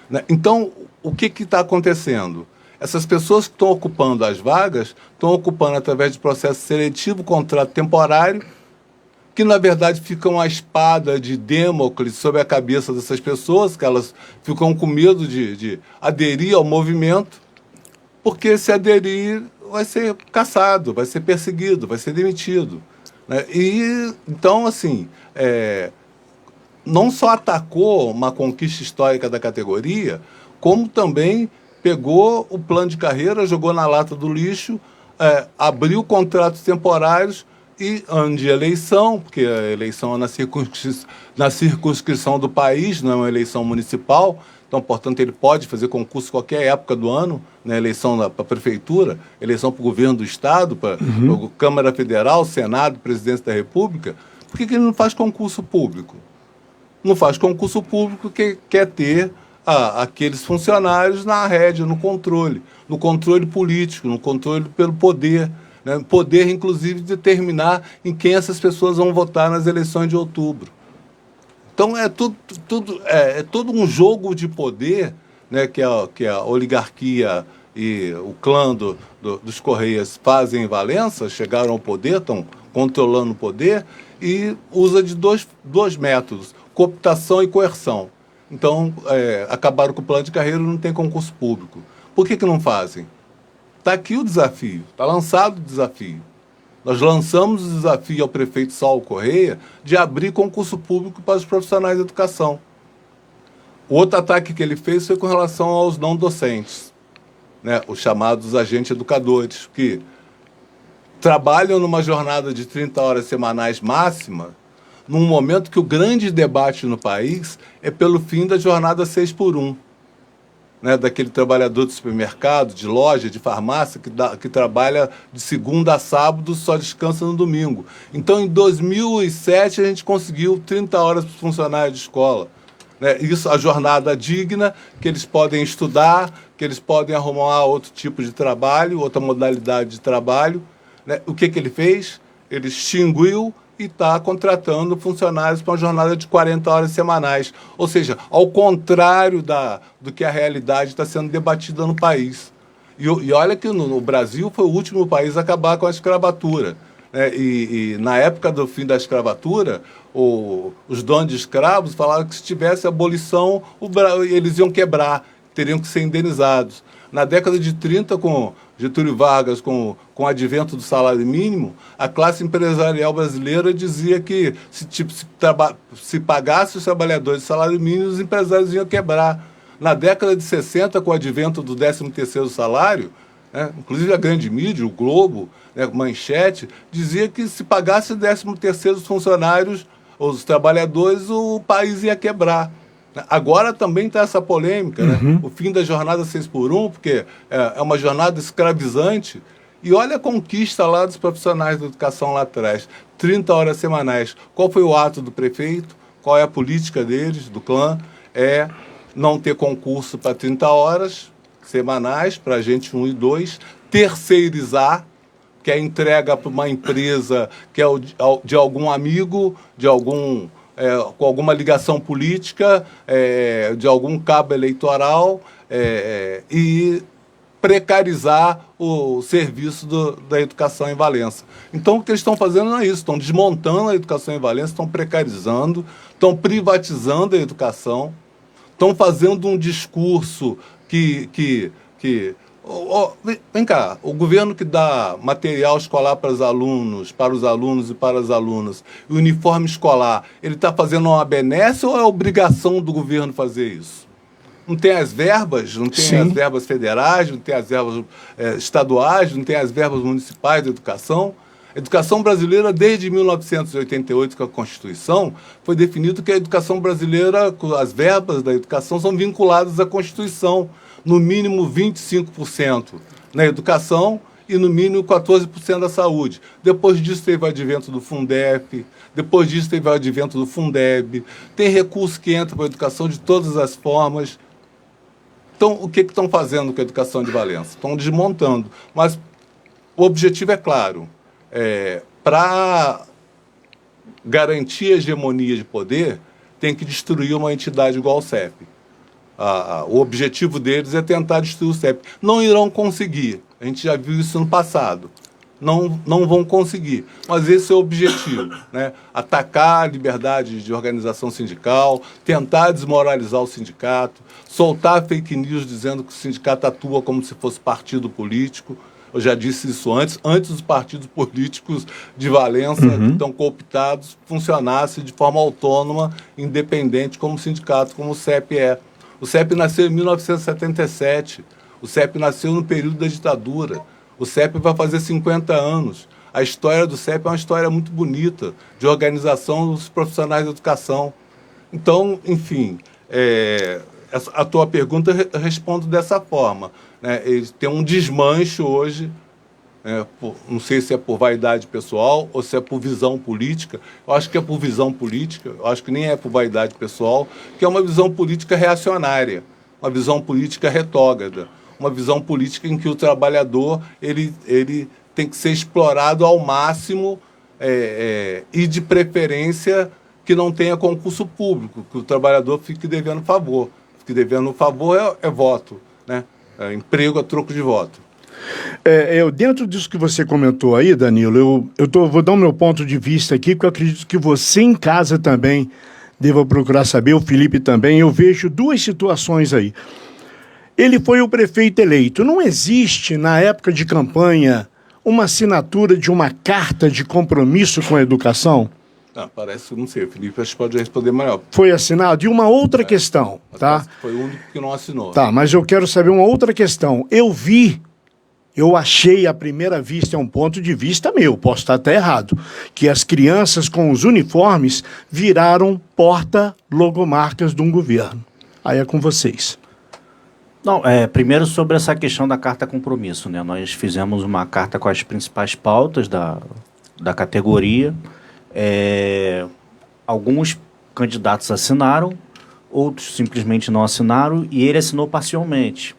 Né? Então, o que está acontecendo? Essas pessoas que estão ocupando as vagas estão ocupando através de processo seletivo, contrato temporário, que, na verdade, ficam a espada de Damocles sobre a cabeça dessas pessoas, que elas ficam com medo de aderir ao movimento, porque se aderir vai ser caçado, vai ser perseguido, vai ser demitido. Né? E, então, assim, não só atacou uma conquista histórica da categoria, como também pegou o plano de carreira, jogou na lata do lixo, abriu contratos temporários e ano de eleição, porque a eleição é na circunscrição do país, não é uma eleição municipal, então, portanto, ele pode fazer concurso em qualquer época do ano, né? Eleição para a prefeitura, eleição para o governo do Estado, para a Câmara Federal, Senado, Presidência da República. Por que ele não faz concurso público? Não faz concurso público porque quer ter aqueles funcionários na rédea, no controle político, no controle pelo poder, né? Poder, inclusive, de determinar em quem essas pessoas vão votar nas eleições de outubro. Então, é todo um jogo de poder, né, que a oligarquia e o clã dos Correias fazem em Valença, chegaram ao poder, estão controlando o poder, e usa de dois métodos, cooptação e coerção. Então, acabaram com o plano de carreira e não tem concurso público. Por que não fazem? Está aqui o desafio, está lançado o desafio. Nós lançamos o desafio ao prefeito Saulo Correia de abrir concurso público para os profissionais de educação. O outro ataque que ele fez foi com relação aos não docentes, né, os chamados agentes educadores, que trabalham numa jornada de 30 horas semanais máxima, num momento que o grande debate no país é pelo fim da jornada 6x1. Né, daquele trabalhador de supermercado, de loja, de farmácia, que trabalha de segunda a sábado, só descansa no domingo. Então, em 2007, a gente conseguiu 30 horas para os funcionários de escola. Né? Isso, a jornada digna, que eles podem estudar, que eles podem arrumar outro tipo de trabalho, outra modalidade de trabalho. Né? O que ele fez? Ele extinguiu e está contratando funcionários para uma jornada de 40 horas semanais. Ou seja, ao contrário do que a realidade está sendo debatida no país. E olha que no Brasil foi o último país a acabar com a escravatura. Né? E na época do fim da escravatura, os donos de escravos falaram que se tivesse abolição, eles iam quebrar, teriam que ser indenizados. Na década de 30, com Getúlio Vargas, com o advento do salário mínimo, a classe empresarial brasileira dizia que se pagasse os trabalhadores de salário mínimo, os empresários iam quebrar. Na década de 60, com o advento do 13º salário, né, inclusive a grande mídia, o Globo, né, Manchete, dizia que se pagasse o 13º os funcionários, os trabalhadores, o país ia quebrar. Agora também está essa polêmica, né? O fim da jornada 6x1, porque é uma jornada escravizante. E olha a conquista lá dos profissionais da educação lá atrás. 30 horas semanais. Qual foi o ato do prefeito? Qual é a política deles, do clã? É não ter concurso para 30 horas semanais, para agente 1 e 2, terceirizar, que é a entrega para uma empresa que é de algum amigo, com alguma ligação política, de algum cabo eleitoral, e precarizar o serviço da educação em Valença. Então, o que eles estão fazendo não é isso, estão desmontando a educação em Valença, estão precarizando, estão privatizando a educação, estão fazendo um discurso vem cá, o governo que dá material escolar para os alunos e para as alunas, e o uniforme escolar, ele está fazendo uma benesse ou é obrigação do governo fazer isso? Não tem as verbas, não tem Sim. as verbas federais, não tem as verbas estaduais, não tem as verbas municipais de educação. A educação brasileira, desde 1988, com a Constituição, foi definido que a educação brasileira, as verbas da educação são vinculadas à Constituição. No mínimo 25% na educação e no mínimo 14% da saúde. Depois disso teve o advento do Fundef, depois disso teve o advento do Fundeb. Tem recurso que entra para a educação de todas as formas. Então, o que estão fazendo com a educação de Valença? Estão desmontando. Mas o objetivo é claro. Para garantir a hegemonia de poder, tem que destruir uma entidade igual ao CEP. O objetivo deles é tentar destruir o CEP. Não irão conseguir. A gente já viu isso no passado. Não vão conseguir. Mas esse é o objetivo, né? Atacar a liberdade de organização sindical, tentar desmoralizar o sindicato, soltar fake news dizendo que o sindicato atua como se fosse partido político. Eu já disse isso antes os partidos políticos de Valença, que estão cooptados, funcionassem de forma autônoma, independente, como sindicato, como o CEP é. O CEP nasceu em 1977. O CEP nasceu no período da ditadura. O CEP vai fazer 50 anos. A história do CEP é uma história muito bonita, de organização dos profissionais da educação. Então, enfim, a tua pergunta eu respondo dessa forma, né? Eles têm um desmanche hoje, não sei se é por vaidade pessoal ou se é por visão política. Eu acho que é por visão política, eu acho que nem é por vaidade pessoal, que é uma visão política reacionária, uma visão política retrógrada, uma visão política em que o trabalhador ele tem que ser explorado ao máximo e, de preferência, que não tenha concurso público, que o trabalhador fique devendo favor. Fique devendo favor é voto, né? Emprego a troco de voto. Dentro disso que você comentou aí, Danilo, vou dar o meu ponto de vista aqui, porque eu acredito que você em casa também deva procurar saber, o Felipe também. Eu vejo duas situações aí. Ele foi o prefeito eleito. Não existe, na época de campanha, uma assinatura de uma carta de compromisso com a educação? Parece, não sei, o Felipe acho que pode responder melhor. Foi assinado? E uma outra questão, tá? Foi o único que não assinou. Tá, mas eu quero saber uma outra questão. Eu achei à primeira vista, é um ponto de vista meu, posso estar até errado, que as crianças com os uniformes viraram porta-logomarcas de um governo. Aí é com vocês. Não, primeiro sobre essa questão da carta compromisso, né? Nós fizemos uma carta com as principais pautas da categoria. Alguns candidatos assinaram, outros simplesmente não assinaram, e ele assinou parcialmente.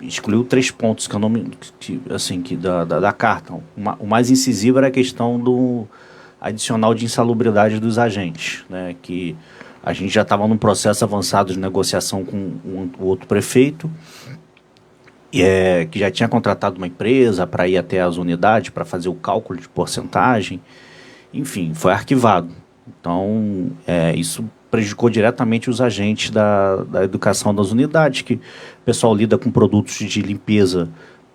Excluiu 3 pontos da carta. O mais incisivo era a questão do adicional de insalubridade dos agentes, né? Que a gente já estava num processo avançado de negociação com o outro prefeito, que já tinha contratado uma empresa para ir até as unidades para fazer o cálculo de porcentagem. Enfim, foi arquivado. Então, isso prejudicou diretamente os agentes da educação das unidades, que o pessoal lida com produtos de limpeza,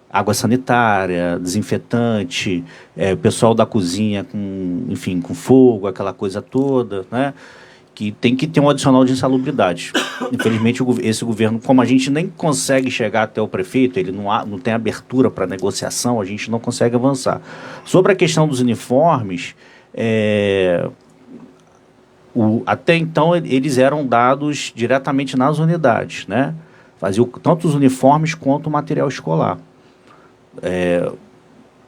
água sanitária, desinfetante, o pessoal da cozinha com fogo, aquela coisa toda, né? Que tem que ter um adicional de insalubridade. Infelizmente, esse governo, como a gente nem consegue chegar até o prefeito, ele não tem abertura para negociação, a gente não consegue avançar. Sobre a questão dos uniformes, Até então, eles eram dados diretamente nas unidades, né? Faziam tanto os uniformes quanto o material escolar.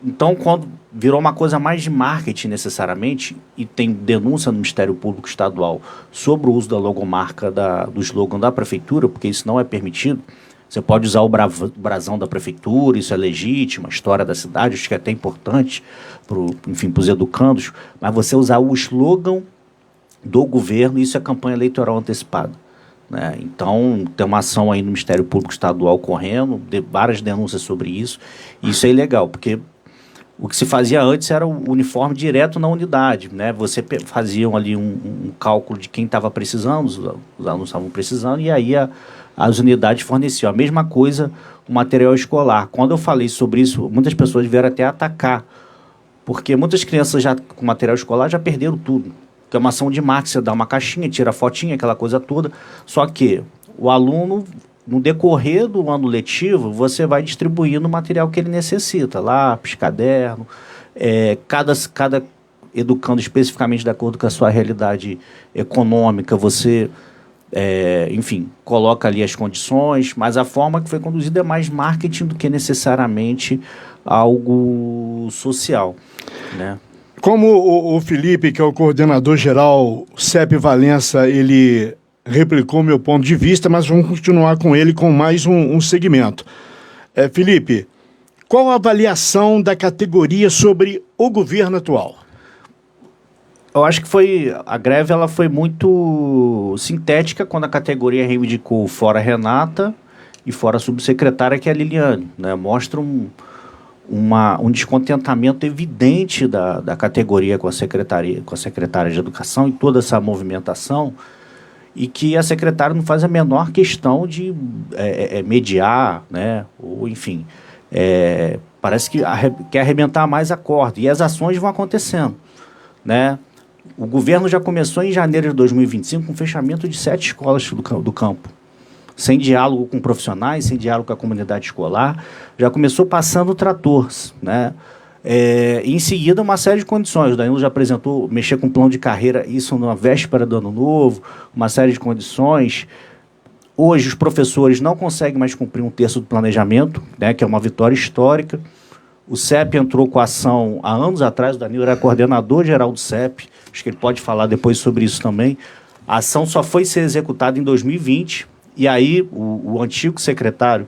Então, quando virou uma coisa mais de marketing necessariamente, e tem denúncia no Ministério Público Estadual sobre o uso da logomarca do slogan da Prefeitura, porque isso não é permitido. Você pode usar o brasão da Prefeitura, isso é legítimo, a história da cidade, acho que é até importante para os educandos, mas você usar o slogan do governo, isso é campanha eleitoral antecipada. Né? Então, tem uma ação aí no Ministério Público Estadual correndo, várias denúncias sobre isso, e isso é ilegal, porque o que se fazia antes era o uniforme direto na unidade, né? Você fazia ali um cálculo de quem estava precisando, os alunos estavam precisando, e aí as unidades forneciam. A mesma coisa o material escolar. Quando eu falei sobre isso, muitas pessoas vieram até atacar, porque muitas crianças já com material escolar já perderam tudo. Que é uma ação de marketing, você dá uma caixinha, tira a fotinha, aquela coisa toda, só que o aluno, no decorrer do ano letivo, você vai distribuindo o material que ele necessita, lápis, caderno, cada educando especificamente de acordo com a sua realidade econômica, você, enfim, coloca ali as condições, mas a forma que foi conduzida é mais marketing do que necessariamente algo social, né? Como o Felipe, que é o coordenador geral CEP Valença, ele replicou meu ponto de vista, mas vamos continuar com ele com mais um segmento. Felipe, qual a avaliação da categoria sobre o governo atual? Eu acho que a greve ela foi muito sintética quando a categoria reivindicou fora a Renata e fora a subsecretária, que é a Liliane, né? Mostra um descontentamento evidente da categoria com a secretária de Educação e toda essa movimentação, e que a secretária não faz a menor questão de mediar, né? Ou, enfim, parece que quer arrebentar mais a corda, e as ações vão acontecendo, né? O governo já começou em janeiro de 2025 com o fechamento de 7 escolas do campo, sem diálogo com profissionais, sem diálogo com a comunidade escolar, já começou passando o trator, né? Em seguida, uma série de condições. O Danilo já apresentou mexer com plano de carreira, isso na véspera do ano novo, uma série de condições. Hoje, os professores não conseguem mais cumprir 1/3 do planejamento, né, que é uma vitória histórica. O CEP entrou com a ação há anos atrás, o Danilo era coordenador geral do CEP, acho que ele pode falar depois sobre isso também. A ação só foi ser executada em 2020, e aí o antigo secretário,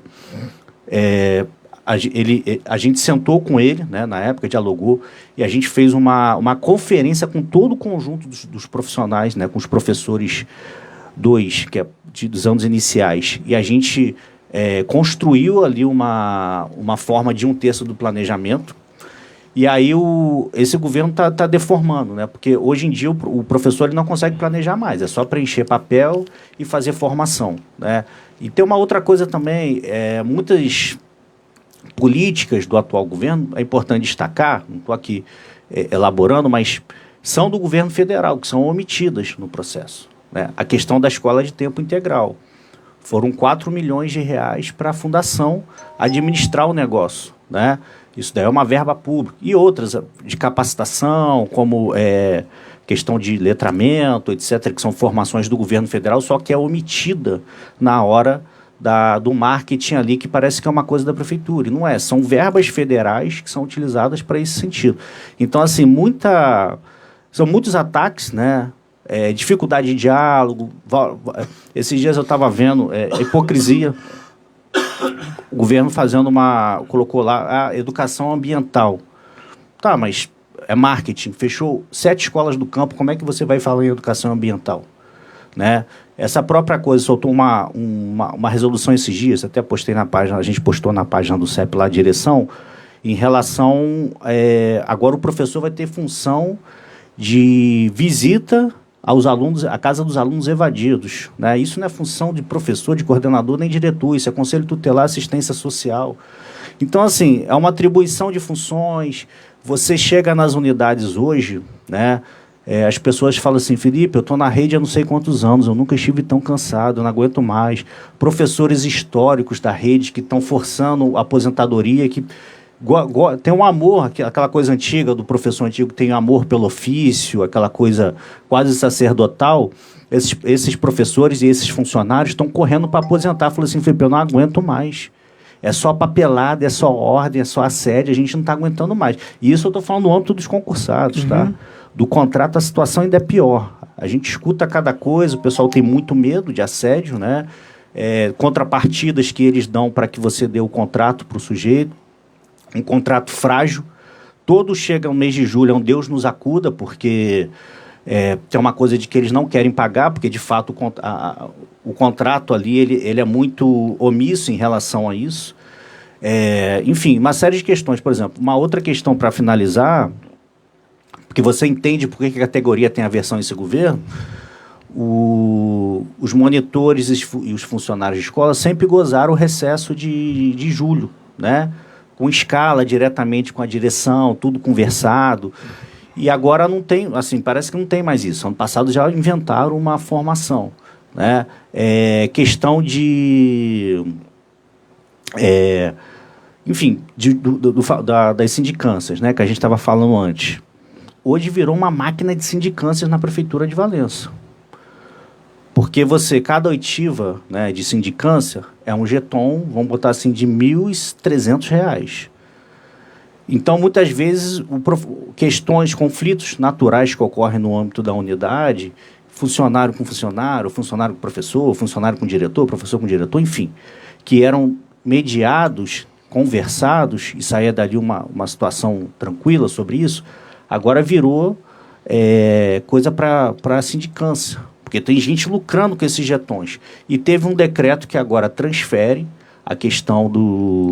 a gente sentou com ele, né, na época, dialogou, e a gente fez uma conferência com todo o conjunto dos profissionais, né, com os professores que é dos anos iniciais, e a gente construiu ali uma forma de 1/3 do planejamento. E aí esse governo está deformando, né? Porque hoje em dia o professor ele não consegue planejar mais, é só preencher papel e fazer formação, né? E tem uma outra coisa também, muitas políticas do atual governo, é importante destacar, não estou aqui elaborando, mas são do governo federal, que são omitidas no processo, né? A questão da escola de tempo integral. Foram 4 milhões de reais para a fundação administrar o negócio, né? Isso daí é uma verba pública. E outras de capacitação, como questão de letramento, etc., que são formações do governo federal, só que é omitida na hora do marketing ali, que parece que é uma coisa da prefeitura. E não é, são verbas federais que são utilizadas para esse sentido. Então, assim, são muitos ataques, né? Dificuldade de diálogo. Esses dias eu estava vendo hipocrisia. O governo colocou lá a educação ambiental. Tá, mas é marketing. Fechou 7 escolas do campo, como é que você vai falar em educação ambiental? Né? Essa própria coisa, soltou uma resolução esses dias, até postei na página, a gente postou na página do CEP lá, a direção, em relação... agora o professor vai ter função de visita aos alunos, à casa dos alunos evadidos, né? Isso não é função de professor, de coordenador, nem diretor, isso é conselho tutelar, assistência social. Então, assim, é uma atribuição de funções. Você chega nas unidades hoje, né? As pessoas falam assim, Felipe, eu estou na rede há não sei quantos anos, eu nunca estive tão cansado, eu não aguento mais. Professores históricos da rede que estão forçando a aposentadoria, que tem um amor, aquela coisa antiga do professor antigo, tem amor pelo ofício, aquela coisa quase sacerdotal. Esses professores e esses funcionários estão correndo para aposentar. Falou assim, Felipe, eu não aguento mais. É só papelada, é só ordem, é só assédio, a gente não está aguentando mais. E isso eu estou falando no âmbito dos concursados, tá? Do contrato, a situação ainda é pior. A gente escuta cada coisa, o pessoal tem muito medo de assédio, né? Contrapartidas que eles dão para que você dê o contrato para o sujeito. Um contrato frágil. Todos chegam no mês de julho, é um Deus nos acuda, porque tem uma coisa de que eles não querem pagar, porque, de fato, o contrato ali ele é muito omisso em relação a isso. Enfim, uma série de questões. Por exemplo, uma outra questão para finalizar, porque você entende por que a categoria tem aversão a esse governo, os monitores e os funcionários de escola sempre gozaram o recesso de julho, né? Com escala diretamente com a direção, tudo conversado. E agora não tem, assim, parece que não tem mais isso. Ano passado já inventaram uma formação, né? Questão de... enfim, das sindicâncias, né? Que a gente estava falando antes. Hoje virou uma máquina de sindicâncias na Prefeitura de Valença. Porque cada oitiva, né, de sindicância é um jeton, vamos botar assim, de R$ 1.300. Então, muitas vezes, questões, conflitos naturais que ocorrem no âmbito da unidade, funcionário com funcionário, funcionário com professor, funcionário com diretor, professor com diretor, enfim, que eram mediados, conversados, e saía dali uma situação tranquila sobre isso, agora virou coisa para a sindicância. Porque tem gente lucrando com esses jetões. E teve um decreto que agora transfere a questão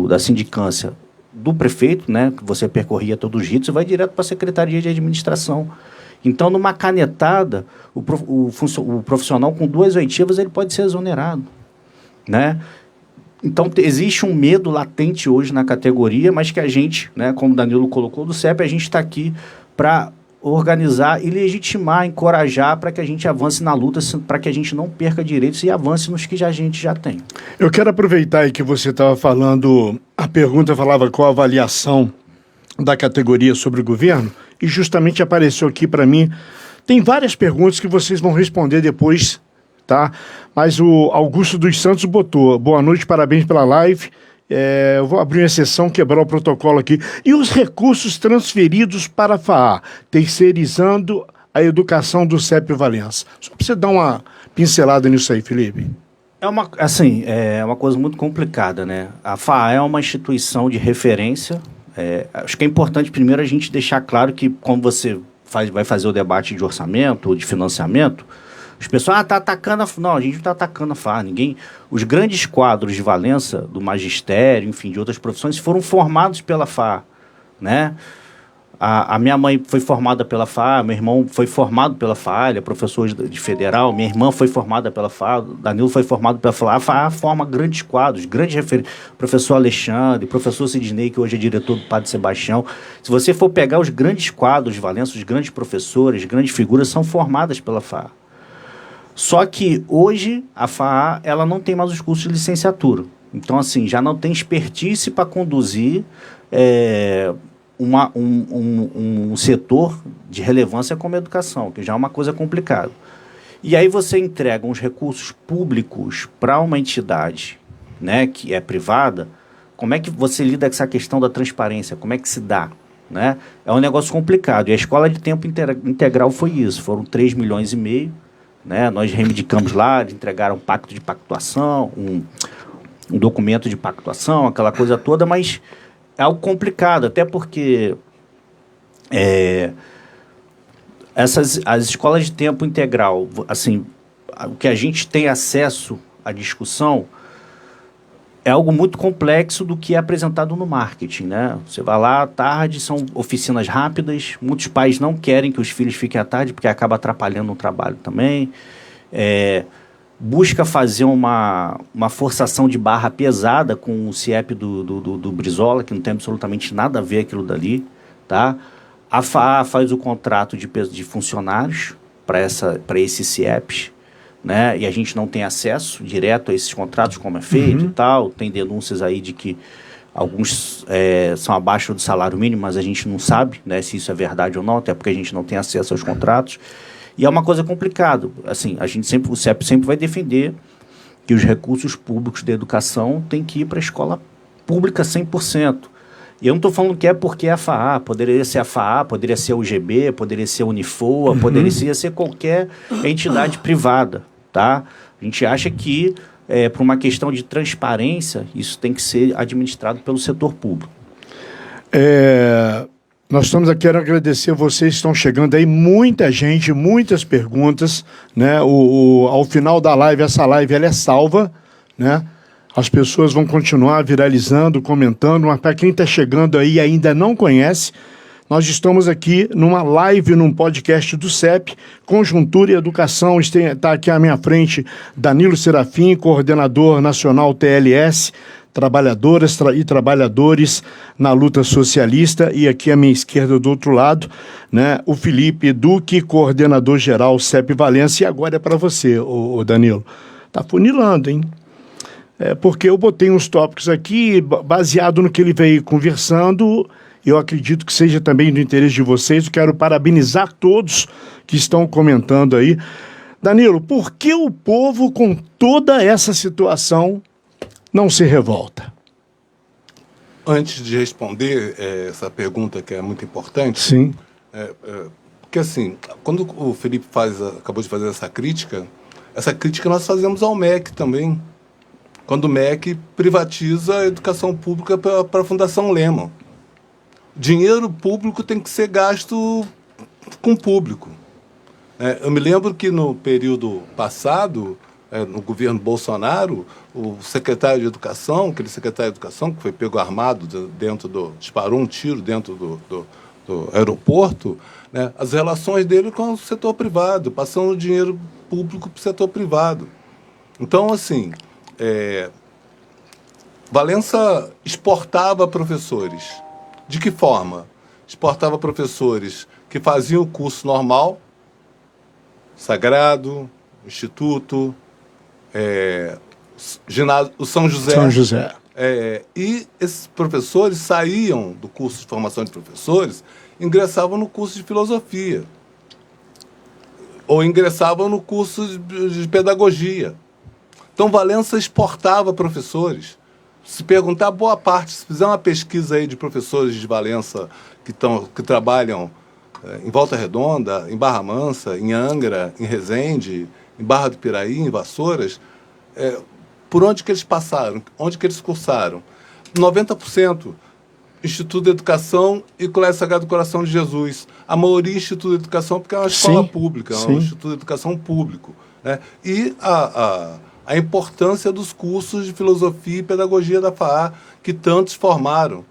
da sindicância do prefeito, né, que você percorria todos os ritos, e vai direto para a Secretaria de Administração. Então, numa canetada, o profissional com 2 oitivas ele pode ser exonerado, né? Então, existe um medo latente hoje na categoria, mas que a gente, né, como o Danilo colocou do CEP, a gente está aqui para organizar e legitimar, encorajar para que a gente avance na luta, para que a gente não perca direitos e avance nos que a gente já tem. Eu quero aproveitar aí que você estava falando, a pergunta falava qual a avaliação da categoria sobre o governo, e justamente apareceu aqui para mim, tem várias perguntas que vocês vão responder depois, tá? Mas o Augusto dos Santos botou, boa noite, parabéns pela live. Eu vou abrir uma exceção, quebrar o protocolo aqui. E os recursos transferidos para a FAA, terceirizando a educação do CEP Valença. Só para você dar uma pincelada nisso aí, Felipe. É uma coisa muito complicada, né? A FAA é uma instituição de referência. Acho que é importante primeiro a gente deixar claro que, como você vai fazer o debate de orçamento ou de financiamento, as pessoas estão atacando Não, a gente não está atacando a FAA. Os grandes quadros de Valença, do magistério, enfim, de outras profissões, foram formados pela FAA, né? A minha mãe foi formada pela FAA, meu irmão foi formado pela FAA, ele é professor de federal, minha irmã foi formada pela FAA, Danilo foi formado pela FAA. A FAA forma grandes quadros, grandes referências. Professor Alexandre, professor Sidney, que hoje é diretor do Padre Sebastião. Se você for pegar os grandes quadros de Valença, os grandes professores, grandes figuras, são formadas pela FAA. Só que hoje a FAA ela não tem mais os cursos de licenciatura. Então, assim, já não tem expertise para conduzir um setor de relevância como a educação, que já é uma coisa complicada. E aí você entrega uns recursos públicos para uma entidade, né, que é privada. Como é que você lida com essa questão da transparência? Como é que se dá? Né? É um negócio complicado. E a escola de tempo integral foi isso. Foram 3,5 milhões. Né? Nós reivindicamos lá, entregaram um pacto de pactuação, um documento de pactuação, aquela coisa toda, mas é algo complicado, até porque as escolas de tempo integral, assim, o que a gente tem acesso à discussão é algo muito complexo do que é apresentado no marketing, né? Você vai lá à tarde, são oficinas rápidas, muitos pais não querem que os filhos fiquem à tarde porque acaba atrapalhando o trabalho também. Busca fazer uma forçação de barra pesada com o CIEP do Brizola, que não tem absolutamente nada a ver aquilo dali, tá? A FAA faz o contrato de funcionários para esses CIEPs, né? E a gente não tem acesso direto a esses contratos, como é feito e tal. Tem denúncias aí de que alguns são abaixo do salário mínimo, mas a gente não sabe, né, se isso é verdade ou não, até porque a gente não tem acesso aos contratos. E é uma coisa complicada. Assim, o CEP sempre vai defender que os recursos públicos da educação têm que ir para a escola pública 100%. E eu não estou falando que é porque é a FAA, poderia ser a FAA, poderia ser a UGB, poderia ser a Unifoa, poderia ser qualquer entidade privada, tá? A gente acha que, por uma questão de transparência, isso tem que ser administrado pelo setor público. Nós estamos aqui, quero agradecer a vocês, estão chegando aí muita gente, muitas perguntas, né? Ao final da live, essa live ela é salva, né? As pessoas vão continuar viralizando, comentando, mas para quem está chegando aí e ainda não conhece, nós estamos aqui numa live, num podcast do CEP, Conjuntura e Educação. Está aqui à minha frente Danilo Serafim, coordenador nacional TLS, trabalhadoras e trabalhadores na luta socialista, e aqui à minha esquerda, do outro lado, né, o Felipe Duque, coordenador geral CEP Valença. E agora é para você, o Danilo. Está funilando, hein? Porque eu botei uns tópicos aqui, baseado no que ele veio conversando. Eu acredito que seja também do interesse de vocês. Eu quero parabenizar todos que estão comentando aí. Danilo, por que o povo, com toda essa situação, não se revolta? Antes de responder essa pergunta, que é muito importante... Sim. Porque, assim, quando o Felipe acabou de fazer essa crítica nós fazemos ao MEC também. Quando o MEC privatiza a educação pública para a Fundação Lehman. Dinheiro público tem que ser gasto com o público. Eu me lembro que no período passado, no governo Bolsonaro, o secretário de Educação, aquele secretário de Educação que foi pego armado disparou um tiro dentro do aeroporto, né, as relações dele com o setor privado, passando dinheiro público para o setor privado. Então, assim, Valença exportava professores. De que forma? Exportava professores que faziam o curso normal, Sagrado, Instituto, ginásio, o São José. São José. E esses professores saíam do curso de formação de professores, ingressavam no curso de filosofia, ou ingressavam no curso de pedagogia. Então, Valença exportava professores. Se perguntar, boa parte, se fizer uma pesquisa aí de professores de Valença que trabalham em Volta Redonda, em Barra Mansa, em Angra, em Resende, em Barra do Piraí, em Vassouras, por onde que eles passaram, onde que eles cursaram? 90% Instituto de Educação e Colégio Sagrado do Coração de Jesus. A maioria Instituto de Educação porque é uma escola pública, é um Instituto de Educação público, né? E a importância dos cursos de filosofia e pedagogia da FAA, que tantos formaram.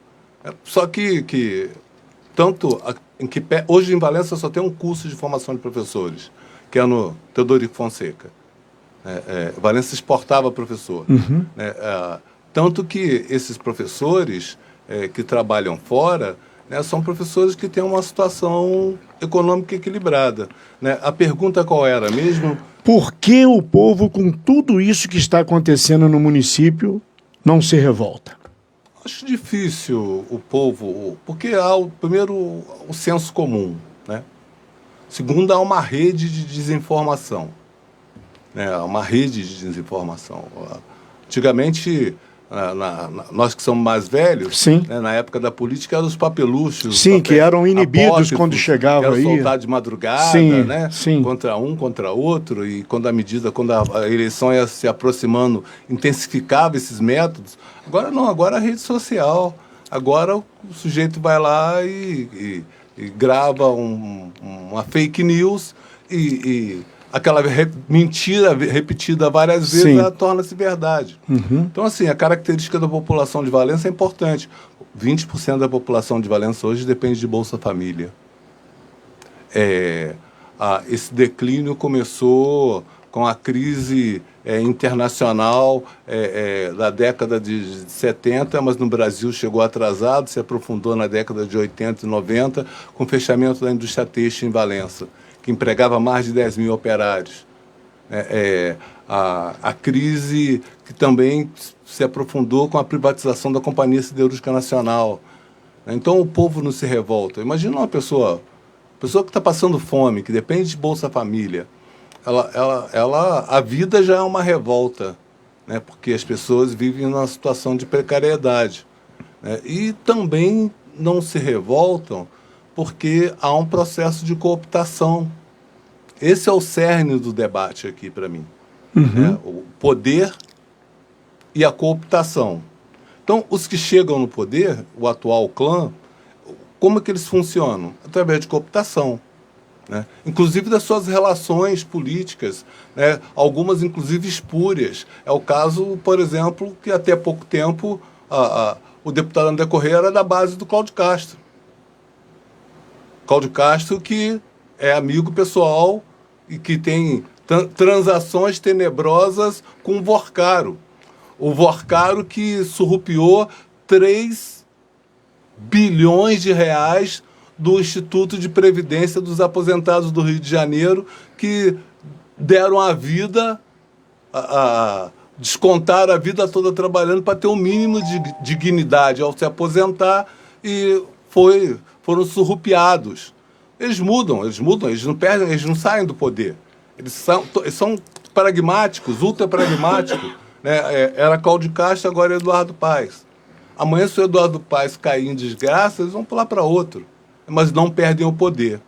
Só que hoje em Valença só tem um curso de formação de professores, que é no Teodorico Fonseca. Valença exportava professor. Tanto que esses professores que trabalham fora, né, são professores que têm uma situação econômica equilibrada, né? A pergunta qual era mesmo? Por que o povo, com tudo isso que está acontecendo no município, não se revolta? Acho difícil o povo, porque há, primeiro, o senso comum, né? Segundo, há uma rede de desinformação, né? Uma rede de desinformação. Antigamente, nós que somos mais velhos, né, na época da política, eram os papeluchos. Sim, que eram inibidos quando chegavam aí. Eram soldados de madrugada, né? Contra um, contra outro, e quando a eleição ia se aproximando, intensificava esses métodos. Agora não, agora a rede social. Agora o sujeito vai lá e grava uma fake news e aquela mentira repetida várias vezes, ela torna-se verdade. Então, assim, a característica da população de Valença é importante. 20% da população de Valença hoje depende de Bolsa Família. Esse declínio começou com a crise internacional da década de 70, mas no Brasil chegou atrasado, se aprofundou na década de 80 e 90, com o fechamento da indústria têxtil em Valença, que empregava mais de 10 mil operários. a crise que também se aprofundou com a privatização da Companhia Siderúrgica Nacional. Então o povo não se revolta. Imagina uma pessoa que está passando fome, que depende de Bolsa Família. A vida já é uma revolta, né? Porque as pessoas vivem numa situação de precariedade, né? E também não se revoltam porque há um processo de cooptação. Esse é o cerne do debate aqui para mim. Né? O poder e a cooptação. Então, os que chegam no poder, o atual clã, como é que eles funcionam? Através de cooptação. Né? Inclusive das suas relações políticas, né? Algumas inclusive espúrias. É o caso, por exemplo, que até pouco tempo o deputado André Correia era da base do Cláudio Castro. Cláudio Castro, que é amigo pessoal e que tem transações tenebrosas com o Vorcaro. O Vorcaro que surrupiou 3 bilhões de reais do Instituto de Previdência dos Aposentados do Rio de Janeiro, que deram a vida, descontaram a vida toda trabalhando para ter um mínimo de dignidade ao se aposentar e foram surrupiados. Eles mudam, eles não perdem, eles não saem do poder. Eles são pragmáticos, ultra pragmáticos. Né? Era Cláudio Castro, agora é Eduardo Paes. Amanhã, se o Eduardo Paes cair em desgraça, eles vão pular para outro. Mas não perdem o poder.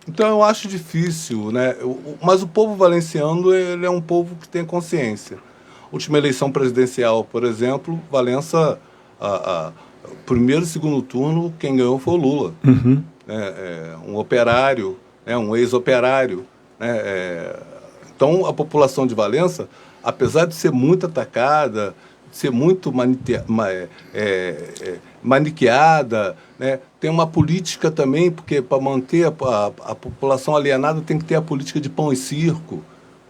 Então eu acho difícil, né? Mas o povo valenciano, ele é um povo que tem consciência. Última eleição presidencial, por exemplo, Valença, primeiro e segundo turno, quem ganhou foi o Lula. Um operário, um ex-operário. Então, a população de Valença, apesar de ser muito atacada, de ser muito maniqueada, né, tem uma política também, porque para manter a população alienada tem que ter a política de pão e circo.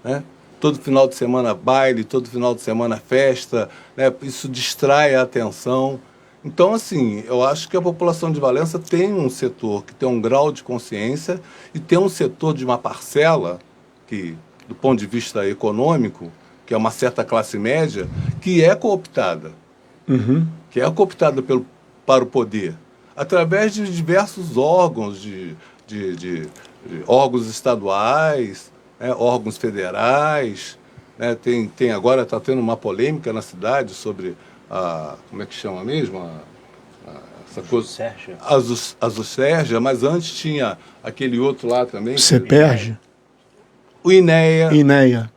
Né? Todo final de semana baile, todo final de semana festa, né? Isso distrai a atenção. Então, assim, eu acho que a população de Valença tem um setor que tem um grau de consciência e tem um setor de uma parcela que, do ponto de vista econômico, que é uma certa classe média, que é cooptada. Que é cooptada para o poder, através de diversos órgãos, de órgãos estaduais, né, órgãos federais. Né, agora está tendo uma polêmica na cidade sobre como é que chama mesmo? Essa coisa. Azucerja, mas antes tinha aquele outro lá também. CEPERJ. O INEA.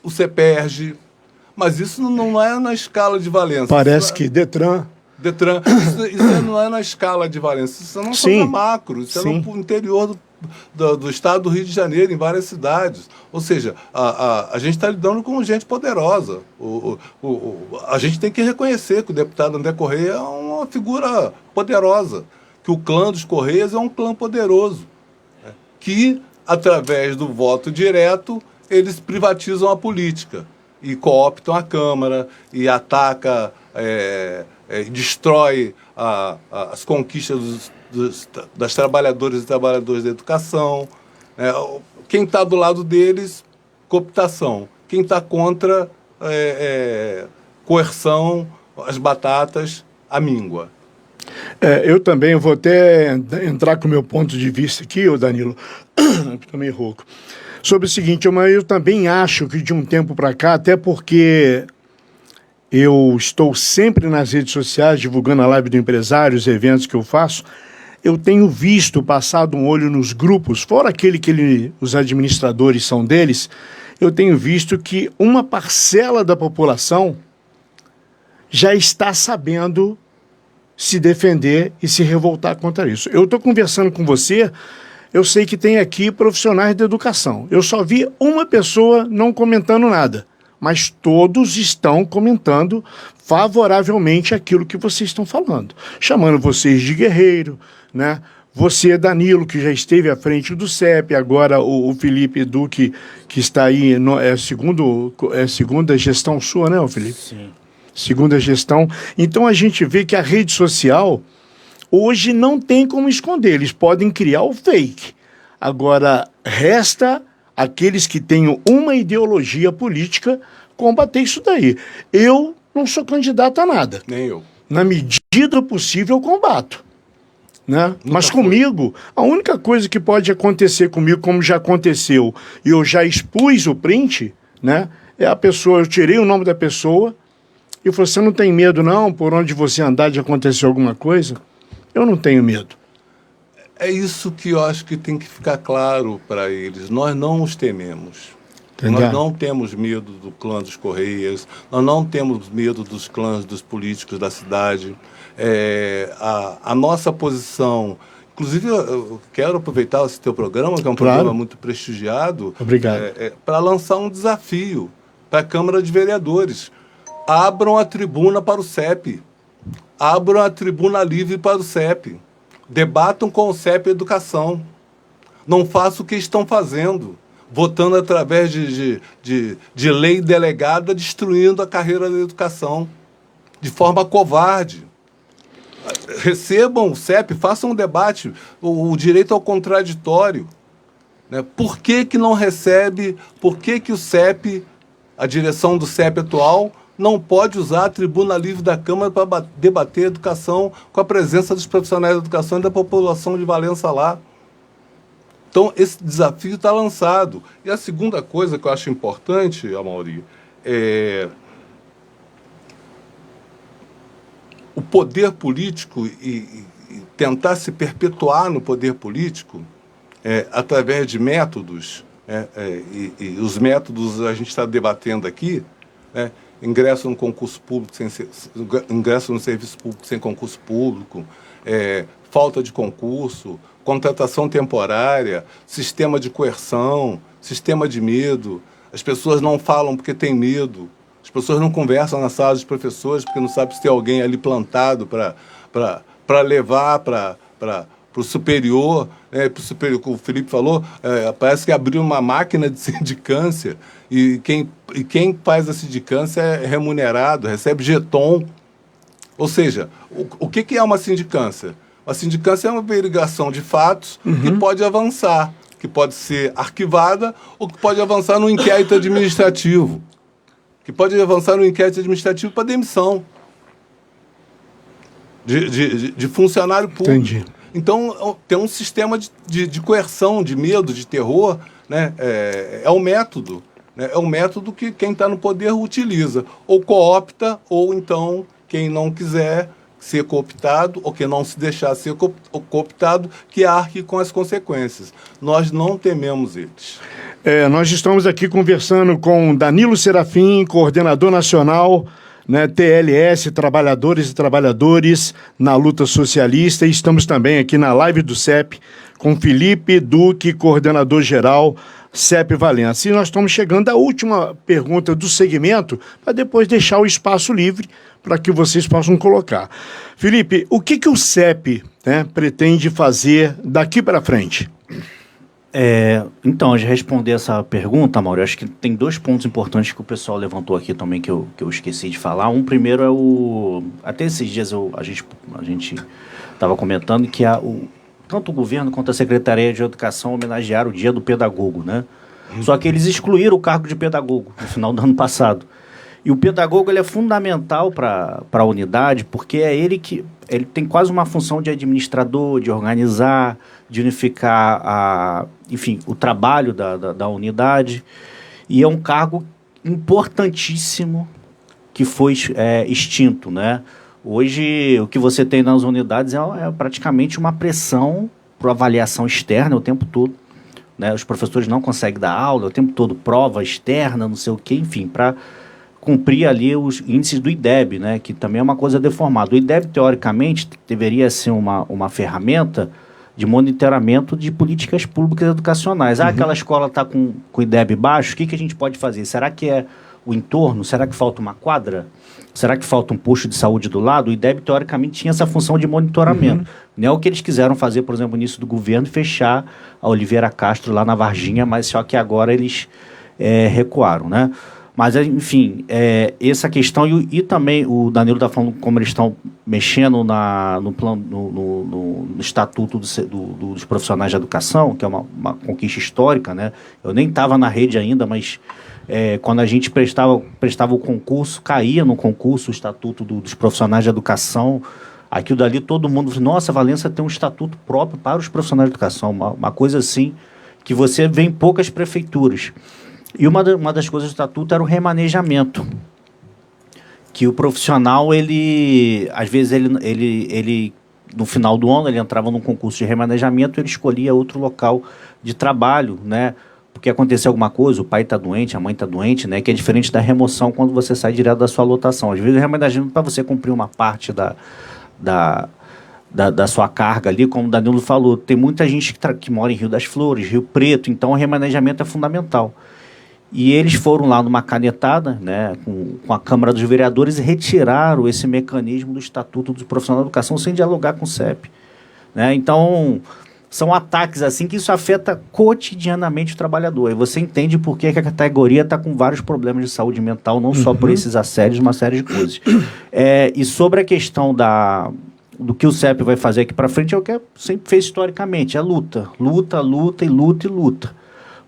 O CEPERJ. Mas isso não é na escala de Valença. Parece que Detran. Isso não é na escala de Valença. Isso não é coisa macro. Isso é no interior do estado do Rio de Janeiro, em várias cidades. Ou seja, a gente está lidando com gente poderosa. A gente tem que reconhecer que o deputado André Correia é uma figura poderosa, que o clã dos Correias é um clã poderoso, que, através do voto direto, eles privatizam a política e cooptam a Câmara e ataca, destrói as conquistas das trabalhadoras e trabalhadores da educação. Quem está do lado deles, cooptação. Quem está contra, coerção, as batatas, a míngua. Eu também vou até entrar com o meu ponto de vista aqui, ô Danilo, estou meio rouco, sobre o seguinte, mas eu também acho que de um tempo para cá, até porque eu estou sempre nas redes sociais divulgando a live do empresário, os eventos que eu faço, eu tenho visto, passado um olho nos grupos, fora aquele que os administradores são deles, eu tenho visto que uma parcela da população já está sabendo se defender e se revoltar contra isso. Eu estou conversando com você, eu sei que tem aqui profissionais da educação. Eu só vi uma pessoa não comentando nada, mas todos estão comentando favoravelmente aquilo que vocês estão falando, chamando vocês de guerreiro, né? Você, Danilo, que já esteve à frente do CEP, agora o Felipe Duque, que está aí, segunda gestão sua, né, Felipe? Sim. Segunda gestão. Então a gente vê que a rede social hoje não tem como esconder, eles podem criar o fake. Agora, resta aqueles que tenham uma ideologia política, combater isso daí. Eu não sou candidato a nada. Nem eu. Na medida do possível, eu combato. Né? Mas comigo, a única coisa que pode acontecer comigo, como já aconteceu, e eu já expus o print, né? É a pessoa, eu tirei o nome da pessoa e falei, você não tem medo não, por onde você andar de acontecer alguma coisa? Eu não tenho medo. É isso que eu acho que tem que ficar claro para eles. Nós não os tememos. Entendeu? Nós não temos medo do clã dos Correias, nós não temos medo dos clãs dos políticos da cidade. A nossa posição... Inclusive, eu quero aproveitar esse teu programa, que é um programa muito prestigiado, para lançar um desafio para a Câmara de Vereadores. Abram a tribuna para o CEP. Abram a tribuna livre para o CEP. Debatam com o CEP Educação. Não façam o que estão fazendo, votando através de lei delegada, destruindo a carreira da educação, de forma covarde. Recebam o CEP, façam um debate, o direito ao contraditório. Né? Por que não recebe, por que o CEP, a direção do CEP atual, não pode usar a tribuna livre da Câmara para debater educação com a presença dos profissionais da educação e da população de Valença lá? Então, esse desafio está lançado. E a segunda coisa que eu acho importante, Amaury, é o poder político e tentar se perpetuar no poder político através de métodos, e os métodos a gente está debatendo aqui, ingresso no concurso público, ingresso no serviço público sem concurso público, falta de concurso, contratação temporária, sistema de coerção, sistema de medo. As pessoas não falam porque têm medo. As pessoas não conversam na sala dos professores porque não sabem se tem alguém ali plantado para levar para o superior, para o superior, como o Felipe falou, parece que abriu uma máquina de sindicância e quem faz a sindicância é remunerado, recebe jeton. Ou seja, o que é uma sindicância? A sindicância é uma verificação de fatos que pode avançar, que pode ser arquivada ou que pode avançar no inquérito administrativo. Que pode avançar no inquérito administrativo para demissão de funcionário público. Entendi. Então, tem um sistema de coerção, de medo, de terror, né? É um método. Né? É um método que quem está no poder utiliza. Ou coopta, ou então, quem não quiser ser cooptado, ou quem não se deixar ser cooptado, que arque com as consequências. Nós não tememos eles. Nós estamos aqui conversando com Danilo Serafim, coordenador nacional, né, TLS, Trabalhadores e Trabalhadores na Luta Socialista, e estamos também aqui na live do CEP com Felipe Duque, coordenador geral CEP Valença. E nós estamos chegando à última pergunta do segmento, para depois deixar o espaço livre para que vocês possam colocar. Felipe, o que o CEP, né, pretende fazer daqui para frente? Então, antes de responder essa pergunta, Mauro, eu acho que tem dois pontos importantes que o pessoal levantou aqui também que eu esqueci de falar. Um primeiro é até esses dias a gente estava comentando que tanto o governo quanto a Secretaria de Educação homenagearam o Dia do Pedagogo, né? Só que eles excluíram o cargo de pedagogo no final do ano passado. E o pedagogo ele é fundamental para a unidade, porque é ele tem quase uma função de administrador, de organizar, de unificar enfim, o trabalho da unidade. E é um cargo importantíssimo que foi extinto, né? Hoje, o que você tem nas unidades é praticamente uma pressão para avaliação externa o tempo todo. Né? Os professores não conseguem dar aula o tempo todo, prova externa, não sei o quê, enfim, para cumprir ali os índices do IDEB, né? Que também é uma coisa deformada. O IDEB, teoricamente, deveria ser uma ferramenta de monitoramento de políticas públicas educacionais. Aquela escola está com o IDEB baixo, o que a gente pode fazer? Será que é o entorno? Será que falta uma quadra? Será que falta um posto de saúde do lado? O IDEB, teoricamente, tinha essa função de monitoramento. Não é o que eles quiseram fazer, por exemplo, no início do governo, fechar a Oliveira Castro lá na Varginha, mas só que agora eles recuaram, né? Mas, enfim, essa questão, e também o Danilo está falando como eles estão mexendo no plano, no estatuto dos profissionais de educação, que é uma conquista histórica, né? Eu nem estava na rede ainda, mas quando a gente prestava o concurso, caía no concurso o estatuto dos profissionais de educação. Aquilo dali, todo mundo falou, nossa, Valença tem um estatuto próprio para os profissionais de educação, uma coisa assim que você vê em poucas prefeituras. E uma das coisas do estatuto era o remanejamento, que o profissional, às vezes, ele no final do ano, ele entrava num concurso de remanejamento, ele escolhia outro local de trabalho, né? Porque aconteceu alguma coisa, o pai está doente, a mãe está doente, né? Que é diferente da remoção quando você sai direto da sua lotação. Às vezes, o remanejamento para você cumprir uma parte da sua carga ali, como o Danilo falou, tem muita gente que mora em Rio das Flores, Rio Preto, então o remanejamento é fundamental. E eles foram lá numa canetada, né, com a Câmara dos Vereadores, e retiraram esse mecanismo do Estatuto dos Profissionais da Educação sem dialogar com o CEP. Né? Então, são ataques assim que isso afeta cotidianamente o trabalhador. E você entende por que a categoria está com vários problemas de saúde mental, não só por esses assédios, uma série de coisas. E sobre a questão do que o CEP vai fazer aqui para frente, é o que sempre fez historicamente, é luta. Luta, luta e luta e luta.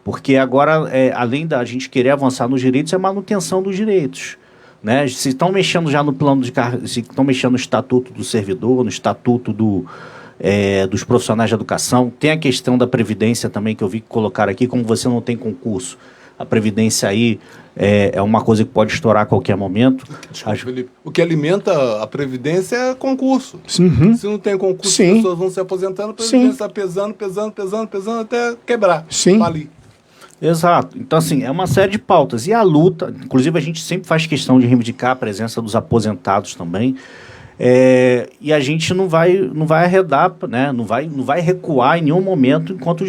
Porque agora, além da gente querer avançar nos direitos, é manutenção dos direitos. Né? Se estão mexendo já no plano de carreira, se estão mexendo no estatuto do servidor, no estatuto dos profissionais de educação, tem a questão da Previdência também, que eu vi colocar aqui, como você não tem concurso. A Previdência aí é uma coisa que pode estourar a qualquer momento. Desculpa, Felipe. O que alimenta a Previdência é concurso. Uhum. Se não tem concurso, Sim. as pessoas vão se aposentando, a Previdência está pesando até quebrar. Sim. Falir. Exato. Então, assim, é uma série de pautas. E a luta, inclusive a gente sempre faz questão de reivindicar a presença dos aposentados também. E a gente não vai arredar, né? não vai recuar em nenhum momento enquanto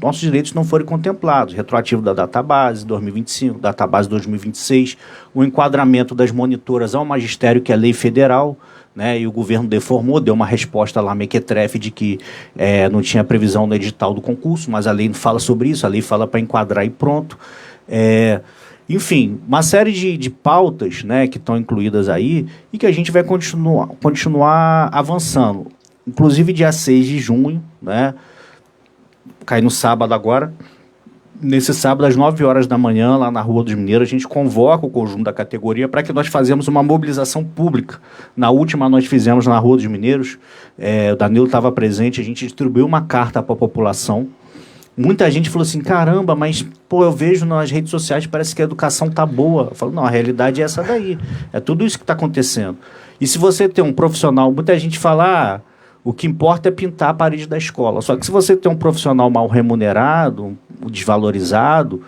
nossos direitos não forem contemplados. Retroativo da database 2025, database 2026, o enquadramento das monitoras ao magistério, que é lei federal, né? E o governo deformou, deu uma resposta lá mequetrefe de que não tinha previsão no edital do concurso, mas a lei não fala sobre isso, a lei fala para enquadrar e pronto. Enfim, uma série de pautas, né, que estão incluídas aí e que a gente vai continuar avançando. Inclusive, dia 6 de junho, né, cai no sábado agora, nesse sábado, às 9 horas da manhã, lá na Rua dos Mineiros, a gente convoca o conjunto da categoria para que nós fazemos uma mobilização pública. Na última, nós fizemos na Rua dos Mineiros, o Danilo estava presente, a gente distribuiu uma carta para a população. Muita gente falou assim, caramba, mas eu vejo nas redes sociais, parece que a educação está boa. Eu falo, não, a realidade é essa daí. É tudo isso que está acontecendo. E se você tem um profissional, muita gente fala, o que importa é pintar a parede da escola. Só que se você tem um profissional mal remunerado, desvalorizado,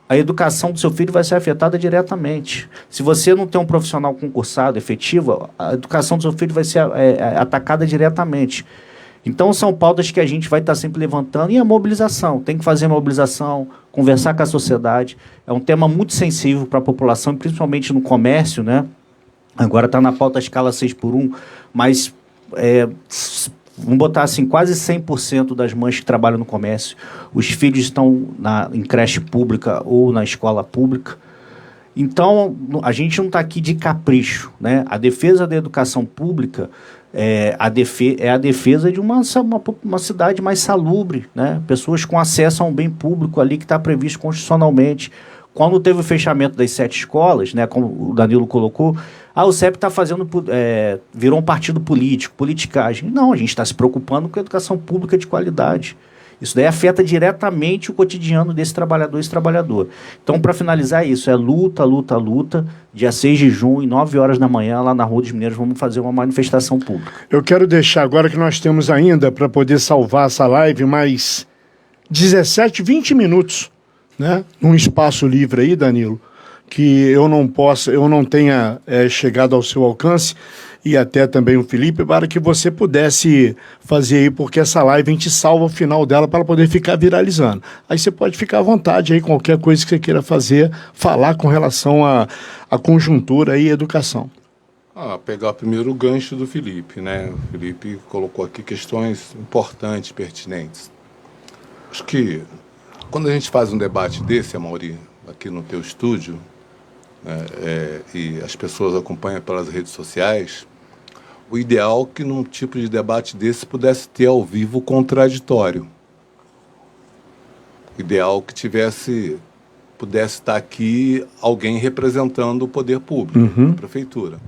a educação do seu filho vai ser afetada diretamente. Se você não tem um profissional concursado, efetivo, a educação do seu filho vai ser atacada diretamente. Então, são pautas que a gente vai estar sempre levantando. E a mobilização. Tem que fazer mobilização, conversar com a sociedade. É um tema muito sensível para a população, principalmente no comércio, né? Agora está na pauta a escala 6x1, mas vamos botar assim, quase 100% das mães que trabalham no comércio, os filhos estão em creche pública ou na escola pública. Então, a gente não está aqui de capricho, né? A defesa da educação pública é a defesa de uma cidade mais salubre, né? Pessoas com acesso a um bem público ali que está previsto constitucionalmente. Quando teve o fechamento das 7 escolas, né, como o Danilo colocou, o CEP está fazendo, virou um partido político, politicagem. Não, a gente está se preocupando com a educação pública de qualidade. Isso daí afeta diretamente o cotidiano desse trabalhador e esse trabalhador. Então, para finalizar isso, é luta, luta, luta. Dia 6 de junho, 9 horas da manhã, lá na Rua dos Mineiros, vamos fazer uma manifestação pública. Eu quero deixar agora que nós temos ainda, para poder salvar essa live, mais 17, 20 minutos, né? Num espaço livre aí, Danilo, que eu não tenha chegado ao seu alcance, e até também o Felipe, para que você pudesse fazer aí, porque essa live a gente salva o final dela para ela poder ficar viralizando. Aí você pode ficar à vontade aí, qualquer coisa que você queira fazer, falar com relação à conjuntura e educação. Pegar primeiro o gancho do Felipe, né? O Felipe colocou aqui questões importantes, pertinentes. Acho que quando a gente faz um debate desse, Amaury, aqui no teu estúdio, e as pessoas acompanham pelas redes sociais, o ideal é que num tipo de debate desse pudesse ter ao vivo contraditório. O ideal é que pudesse estar aqui alguém representando o poder público, a prefeitura.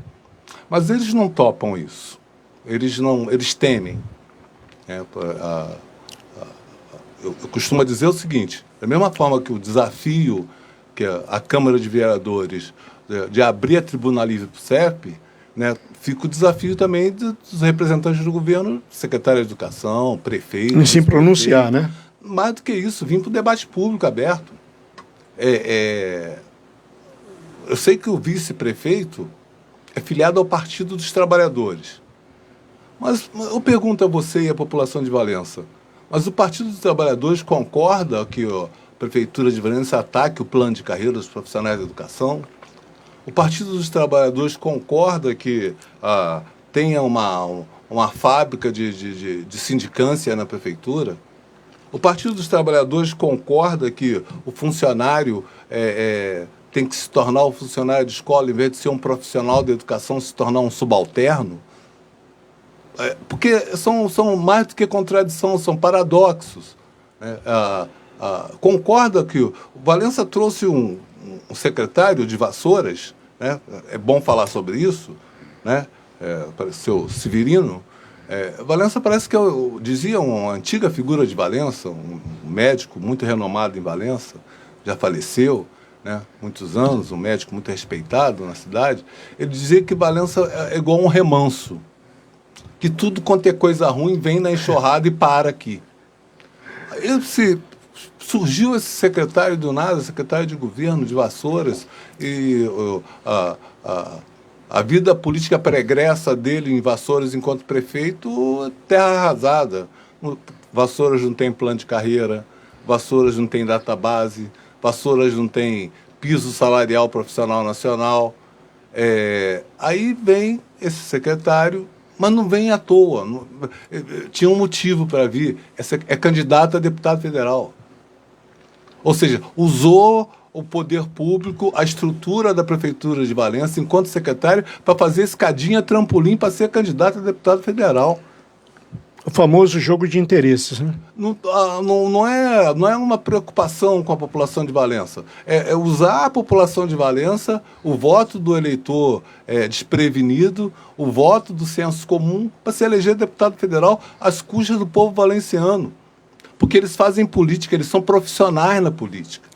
Mas eles não topam isso. Eles temem. Eu costumo dizer o seguinte: da mesma forma que o desafio que a Câmara de Vereadores de abrir a tribuna livre para o CEP, né, fica o desafio também dos representantes do governo, secretário de Educação, prefeito. E se pronunciar, né? Mais do que isso, vir para o debate público aberto. Eu sei que o vice-prefeito é filiado ao Partido dos Trabalhadores. Mas eu pergunto a você e à população de Valença, mas o Partido dos Trabalhadores concorda que a Prefeitura de Valença ataque o plano de carreira dos profissionais da educação? O Partido dos Trabalhadores concorda que tenha uma fábrica de sindicância na Prefeitura? O Partido dos Trabalhadores concorda que o funcionário tem que se tornar um funcionário de escola, em vez de ser um profissional da educação, se tornar um subalterno? Porque são mais do que contradição, são paradoxos. Concorda que o Valença trouxe um secretário de Vassouras, né? É bom falar sobre isso, né? Seu Severino. Valença parece que dizia uma antiga figura de Valença, um médico muito renomado em Valença, já faleceu, né? Muitos anos, um médico muito respeitado na cidade. Ele dizia que Valença é igual um remanso, que tudo quanto é coisa ruim vem na enxurrada e para aqui. Surgiu esse secretário do nada, secretário de governo de Vassouras, e a vida política pregressa dele em Vassouras enquanto prefeito, terra arrasada. Vassouras não tem plano de carreira, Vassouras não tem database, Vassouras não tem piso salarial profissional nacional. Aí vem esse secretário, mas não vem à toa. Tinha um motivo para vir. É candidato a deputado federal. Ou seja, usou o poder público, a estrutura da Prefeitura de Valença, enquanto secretário, para fazer escadinha, trampolim, para ser candidato a deputado federal. O famoso jogo de interesses, né? Não é uma preocupação com a população de Valença. É usar a população de Valença, o voto do eleitor desprevenido, o voto do senso comum, para se eleger deputado federal às custas do povo valenciano. Porque eles fazem política, eles são profissionais na política.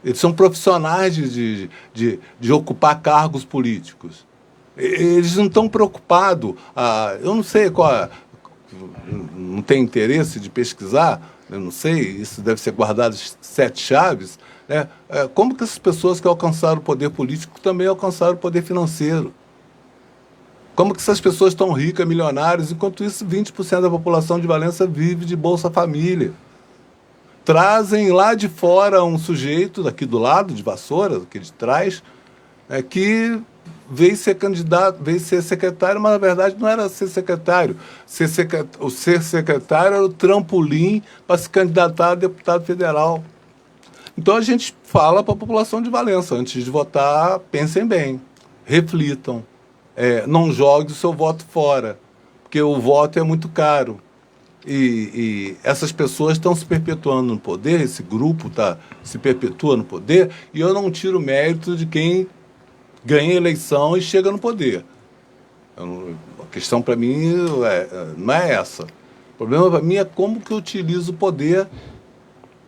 Eles são profissionais de ocupar cargos políticos. Eles não estão preocupados. Eu não sei qual não tem interesse de pesquisar, eu não sei, isso deve ser guardado 7 chaves, né? Como que essas pessoas que alcançaram o poder político também alcançaram o poder financeiro? Como que essas pessoas estão ricas, milionárias, enquanto isso 20% da população de Valença vive de Bolsa Família? Trazem lá de fora um sujeito, daqui do lado, de Vassoura, aqui de trás, que veio ser candidato, veio ser secretário, mas na verdade não era ser secretário. O ser secretário era o trampolim para se candidatar a deputado federal. Então a gente fala para a população de Valença, antes de votar, pensem bem, reflitam, não jogue o seu voto fora, porque o voto é muito caro. E essas pessoas estão se perpetuando no poder, esse grupo se perpetua no poder, e eu não tiro o mérito de quem ganha a eleição e chega no poder. A questão para mim não é essa. O problema para mim é como que eu utilizo o poder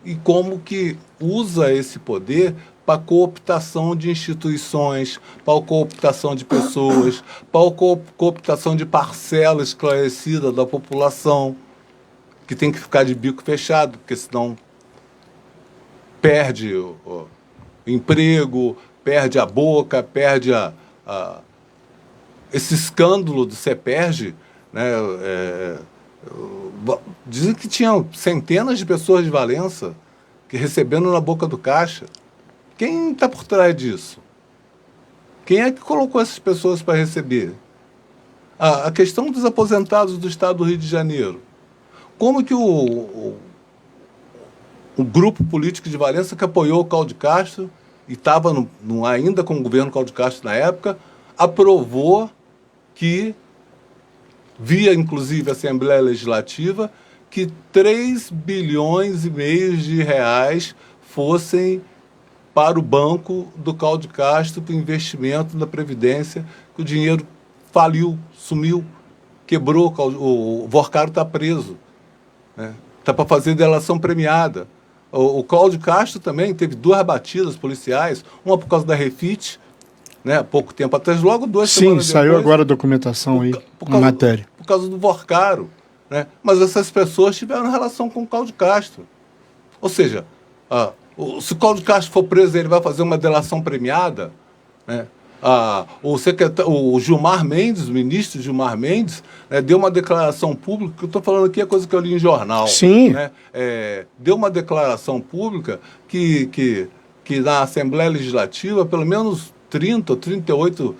e como que usa esse poder para a cooptação de instituições, para a cooptação de pessoas, para a cooptação de parcela esclarecida da população, que tem que ficar de bico fechado, porque senão perde o emprego, perde a boca, perde esse escândalo do CEPERJ, né? Dizem que tinham centenas de pessoas de Valença que recebendo na boca do caixa. Quem está por trás disso? Quem é que colocou essas pessoas para receber? A questão dos aposentados do estado do Rio de Janeiro. Como que o grupo político de Valença que apoiou o Cláudio Castro e estava ainda com o governo Cláudio Castro na época, aprovou que, via inclusive a Assembleia Legislativa, que 3,5 bilhões de reais fossem para o banco do Cláudio Castro para o investimento na Previdência, que o dinheiro faliu, sumiu, quebrou, o Vorcaro está preso, né? Está para fazer delação premiada. O Cláudio Castro também teve 2 batidas policiais, uma por causa da Refit, né, pouco tempo atrás, logo 2 semanas depois. Sim, saiu agora a documentação aí, na matéria. Por causa do Vorcaro, né? Mas essas pessoas tiveram relação com o Cláudio Castro. Ou seja, se o Cláudio Castro for preso, ele vai fazer uma delação premiada, né? O Gilmar Mendes, o ministro Gilmar Mendes, né, deu uma declaração pública, que eu estou falando aqui é coisa que eu li em jornal. Sim. Né, deu uma declaração pública que na Assembleia Legislativa, pelo menos 30 ou 38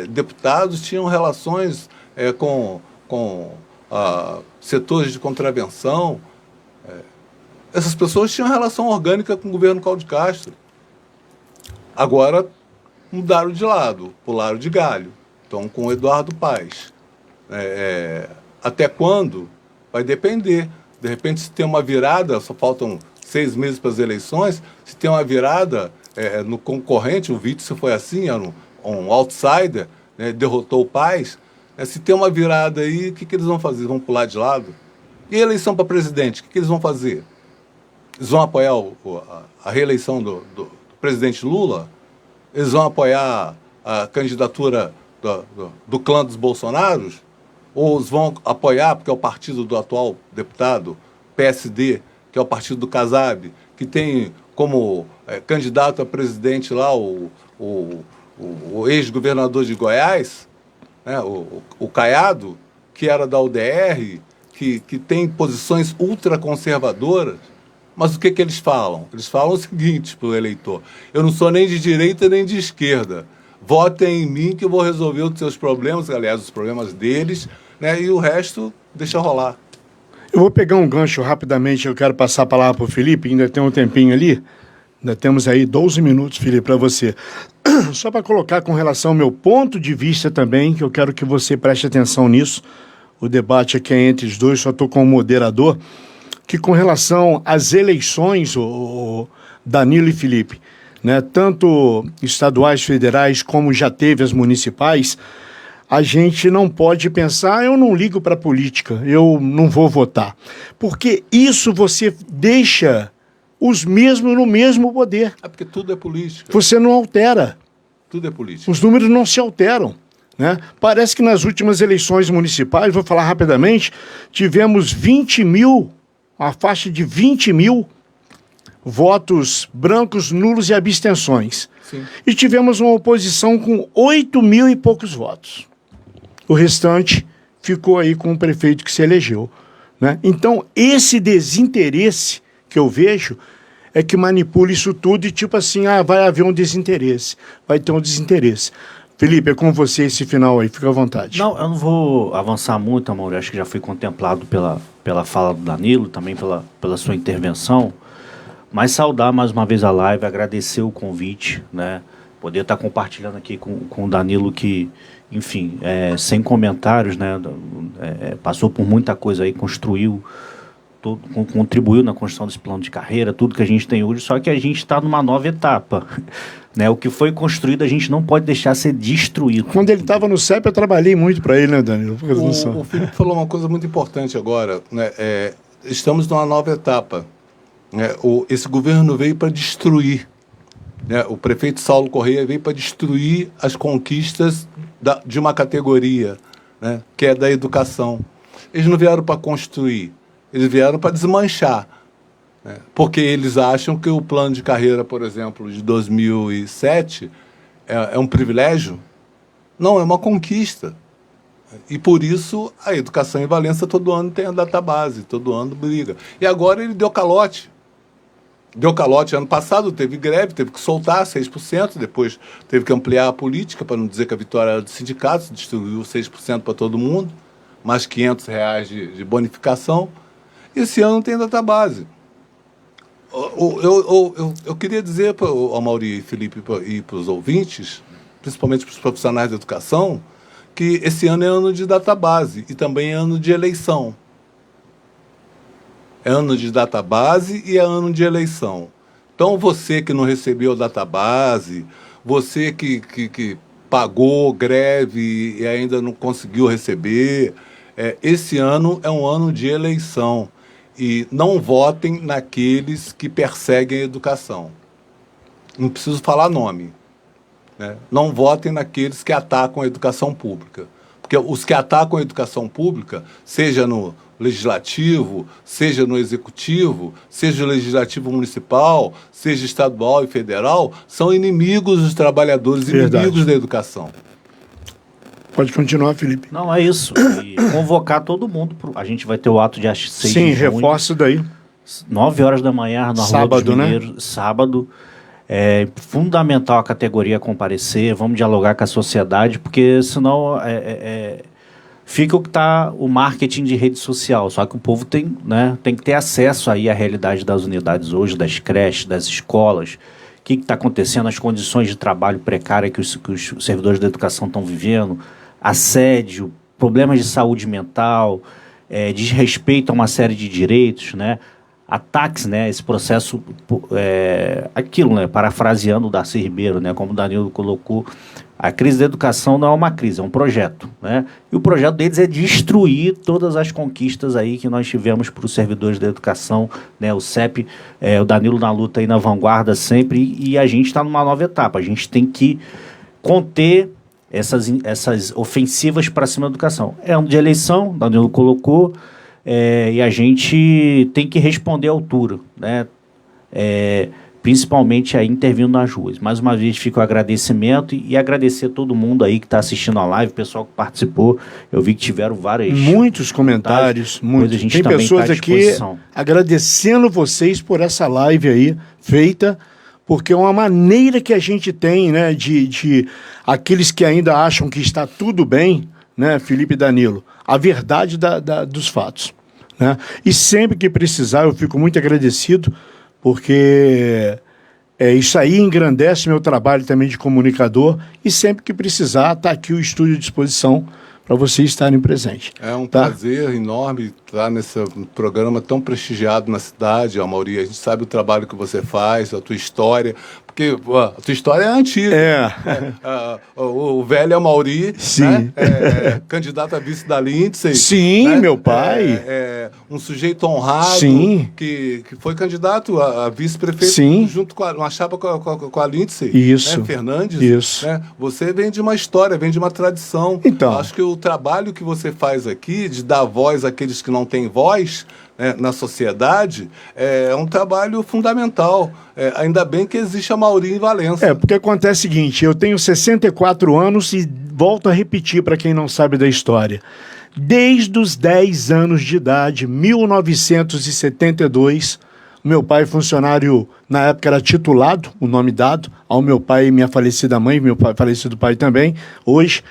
deputados tinham relações com setores de contravenção. Essas pessoas tinham relação orgânica com o governo Cláudio Castro. Agora mudaram de lado, pularam de galho. Estão com o Eduardo Paes. Até quando? Vai depender. De repente, se tem uma virada, só faltam 6 meses para as eleições, se tem uma virada no concorrente, o Witzel foi assim, era um outsider, né, derrotou o Paes. Se tem uma virada aí, o que eles vão fazer? Vão pular de lado? E a eleição para presidente, o que eles vão fazer? Eles vão apoiar a reeleição do presidente Lula? Eles vão apoiar a candidatura do clã dos Bolsonaros? Ou eles vão apoiar, porque é o partido do atual deputado, PSD, que é o partido do Kassab, que tem como candidato a presidente lá o ex-governador de Goiás, né, o Caiado, que era da UDR, que tem posições ultraconservadoras. Mas o que eles falam? Eles falam o seguinte para o eleitor: eu não sou nem de direita nem de esquerda. Votem em mim que eu vou resolver os seus problemas, aliás, os problemas deles, né, e o resto deixa rolar. Eu vou pegar um gancho rapidamente, eu quero passar a palavra para o Felipe, ainda tem um tempinho ali. Ainda temos aí 12 minutos, Felipe, para você. Só para colocar com relação ao meu ponto de vista também, que eu quero que você preste atenção nisso. O debate aqui é entre os dois, só estou como moderador. Que com relação às eleições, o Danilo e Felipe, né, tanto estaduais, federais, como já teve as municipais, a gente não pode pensar, eu não ligo para a política, eu não vou votar. Porque isso você deixa os mesmos no mesmo poder. Porque tudo é política. Você não altera. Tudo é política. Os números não se alteram. Né? Parece que nas últimas eleições municipais, vou falar rapidamente, tivemos 20 mil, a faixa de 20 mil votos brancos, nulos e abstenções. Sim. E tivemos uma oposição com 8 mil e poucos votos. O restante ficou aí com o prefeito que se elegeu. Né? Então, esse desinteresse que eu vejo é que manipula isso tudo e tipo assim, vai haver um desinteresse, vai ter um desinteresse. Felipe, é com você esse final aí, fica à vontade. Não, eu não vou avançar muito, amor, acho que já fui contemplado pela fala do Danilo, também pela sua intervenção, mas saudar mais uma vez a live, agradecer o convite, né? Poder estar compartilhando aqui com o Danilo que, enfim, sem comentários, né? Passou por muita coisa aí, contribuiu na construção desse plano de carreira, tudo que a gente tem hoje, só que a gente está numa nova etapa. Né? O que foi construído a gente não pode deixar ser destruído. Quando ele estava no CEP, eu trabalhei muito para ele, né, Danilo? O Felipe falou uma coisa muito importante agora. Né? Estamos numa nova etapa. Né? Esse governo veio para destruir. Né? O prefeito Saulo Correia veio para destruir as conquistas de uma categoria, né? Que é da educação. Eles não vieram para construir, eles vieram para desmanchar. Porque eles acham que o plano de carreira, por exemplo, de 2007 é um privilégio. Não, é uma conquista. E por isso a educação em Valença todo ano tem a database, todo ano briga. E agora ele deu calote. Deu calote ano passado, teve greve, teve que soltar 6%, depois teve que ampliar a política, para não dizer que a vitória era dos sindicatos, distribuiu 6% para todo mundo, mais R$500 de bonificação. E esse ano tem database. Eu queria dizer ao Mauri e Felipe e para os ouvintes, principalmente para os profissionais da educação, que esse ano é ano de database e também é ano de eleição. É ano de database e é ano de eleição. Então, você que não recebeu database, você que pagou greve e ainda não conseguiu receber, esse ano é um ano de eleição. E não votem naqueles que perseguem a educação. Não preciso falar nome. Né? Não votem naqueles que atacam a educação pública. Porque os que atacam a educação pública, seja no legislativo, seja no executivo, seja no legislativo municipal, seja estadual e federal, são inimigos dos trabalhadores, inimigos da educação. Pode continuar, Felipe. Não, é isso. E convocar todo mundo. A gente vai ter o ato dia 6 Sim, de junho. reforço daí. 9 horas da manhã na Rua dos Mineiros. Né? Sábado. É fundamental a categoria comparecer. Vamos dialogar com a sociedade, porque senão fica o marketing de rede social. Só que o povo tem que ter acesso aí à realidade das unidades hoje, das creches, das escolas. O que está acontecendo, as condições de trabalho precárias que os servidores da educação estão vivendo, assédio, problemas de saúde mental, desrespeito a uma série de direitos, né? Ataques, né? Esse processo, aquilo, né? Parafraseando o Darcy Ribeiro, né? Como o Danilo colocou, a crise da educação não é uma crise, é um projeto, né? E o projeto deles é destruir todas as conquistas aí que nós tivemos para os servidores da educação, né? O CEP, o Danilo na luta aí na vanguarda sempre, e a gente está numa nova etapa. A gente tem que conter essas ofensivas para cima da educação. É ano de eleição, o Danilo colocou, e a gente tem que responder à altura, né? Principalmente aí intervindo nas ruas. Mais uma vez fica o agradecimento e agradecer a todo mundo aí que está assistindo a live, o pessoal que participou. Eu vi que tiveram muitos comentários, muitos. Tem pessoas aqui agradecendo vocês por essa live aí feita, porque é uma maneira que a gente tem, né, de aqueles que ainda acham que está tudo bem, né, Felipe e Danilo, a verdade dos fatos, né? E sempre que precisar eu fico muito agradecido, porque isso aí engrandece meu trabalho também de comunicador, e sempre que precisar está aqui o estúdio à disposição para vocês estarem presentes. É um prazer enorme estar nesse programa tão prestigiado na cidade, Amaury. A gente sabe o trabalho que você faz, a tua história, porque a tua história é antiga. O velho Amaury, né? Candidato a vice da Lindsay. Sim, né? Meu pai. Um sujeito honrado. Sim. Que foi candidato a vice-prefeito junto com uma chapa com a Lindsay. Isso. Né? Fernandes. Isso. Né? Você vem de uma história, vem de uma tradição. Então. Acho que o trabalho que você faz aqui, de dar voz àqueles que não têm voz, né, na sociedade, é um trabalho fundamental. Ainda bem que existe a Amaury em Valença. Porque acontece o seguinte, eu tenho 64 anos e volto a repetir para quem não sabe da história. Desde os 10 anos de idade, 1972, meu pai, funcionário, na época era titulado, o nome dado, ao meu pai e minha falecida mãe, meu pai, falecido pai também, hoje,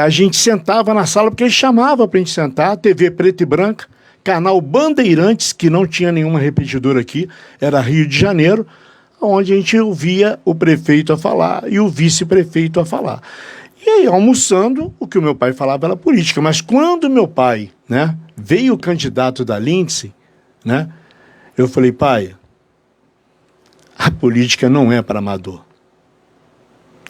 a gente sentava na sala, porque ele chamava para a gente sentar, TV preta e branca, canal Bandeirantes, que não tinha nenhuma repetidora aqui, era Rio de Janeiro, onde a gente ouvia o prefeito a falar e o vice-prefeito a falar. E aí, almoçando, o que o meu pai falava era política. Mas quando meu pai, né, veio o candidato da Lindsay, né, eu falei, pai, a política não é para amador.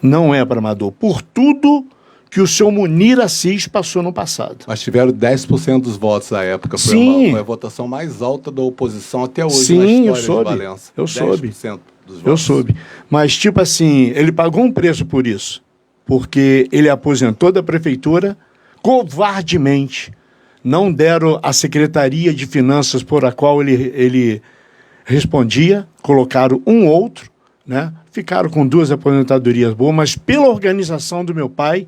Não é para amador. Por tudo que o seu Munir Assis passou no passado. Mas tiveram 10% dos votos à época. Foi a votação mais alta da oposição até hoje na história de Valença. Eu soube. 10% dos votos. Eu soube. Mas, tipo assim, ele pagou um preço por isso. Porque ele aposentou da prefeitura, covardemente. Não deram a Secretaria de Finanças por a qual ele respondia, colocaram um outro, né? Ficaram com 2 aposentadorias boas, mas pela organização do meu pai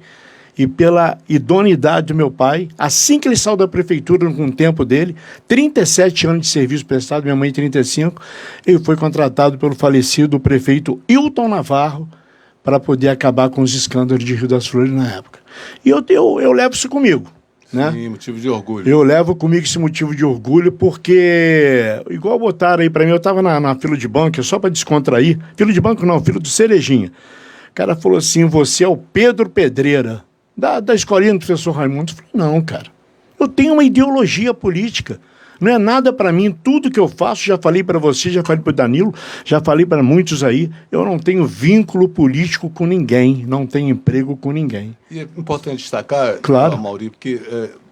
e pela idoneidade do meu pai, assim que ele saiu da prefeitura com o tempo dele, 37 anos de serviço prestado, minha mãe 35, ele foi contratado pelo falecido prefeito Hilton Navarro para poder acabar com os escândalos de Rio das Flores na época. E eu levo isso comigo. né? Sim, motivo de orgulho. Eu levo comigo esse motivo de orgulho porque, igual botaram aí pra mim, eu tava na fila de banco, só pra descontrair. Fila de banco não, fila do Cerejinha. O cara falou assim, você é o Pedro Pedreira, da escolinha do professor Raimundo. Eu falei, não, cara, eu tenho uma ideologia política. Não é nada pra mim, tudo que eu faço, já falei pra você, já falei pro Danilo, já falei pra muitos aí, eu não tenho vínculo político com ninguém, não tenho emprego com ninguém. E é importante destacar, Claro. Mauri, porque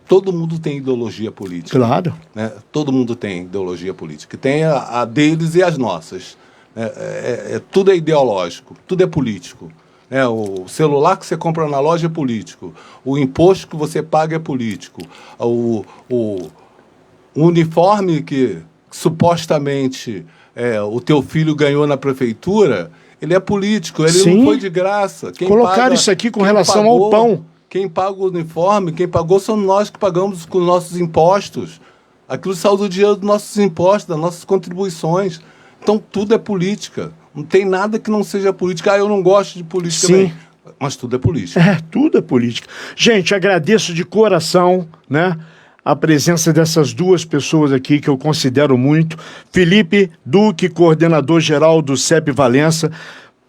todo mundo tem ideologia política. Claro. Né? Todo mundo tem ideologia política. Tem a deles e as nossas. Né? Tudo é ideológico, tudo é político. Né? O celular que você compra na loja é político. O imposto que você paga é político. O uniforme que supostamente o teu filho ganhou na prefeitura, ele é político, ele Sim. não foi de graça. Colocaram isso aqui com relação ao pão. Quem paga o uniforme, quem pagou somos nós que pagamos com nossos impostos. Aquilo saiu do dinheiro dos nossos impostos, das nossas contribuições. Então tudo é política. Não tem nada que não seja política. Eu não gosto de política. Sim. Mas tudo é política. Tudo é política. Gente, agradeço de coração, né, a presença dessas duas pessoas aqui que eu considero muito. Felipe Duque, coordenador-geral do CEP Valença,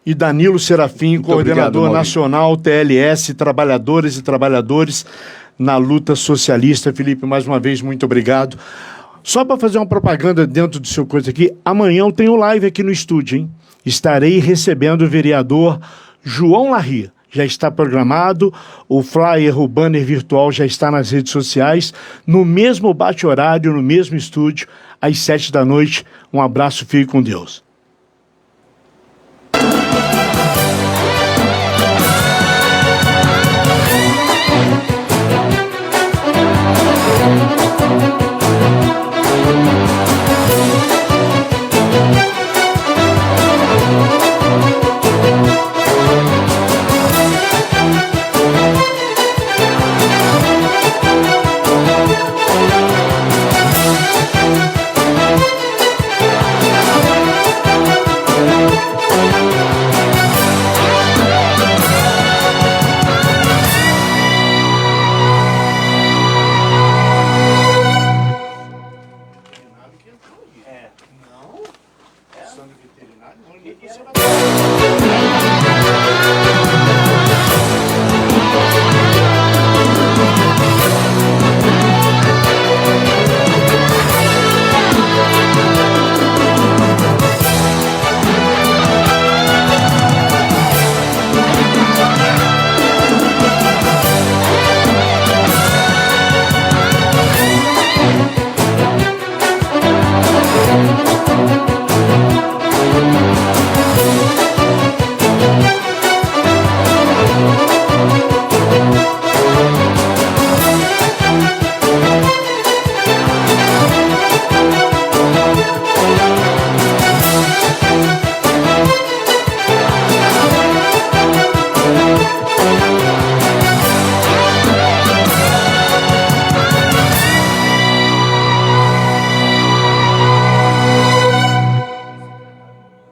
e Danilo Serafim, Muito coordenador obrigado, nacional TLS, Trabalhadoras e Trabalhadores na Luta Socialista. Felipe, mais uma vez, muito obrigado. Só para fazer uma propaganda dentro do seu coisa aqui, amanhã eu tenho live aqui no estúdio, hein? Estarei recebendo o vereador João Larria. Já está programado, o flyer, o banner virtual já está nas redes sociais, no mesmo bate-horário, no mesmo estúdio, às 7 da noite. Um abraço, fique com Deus.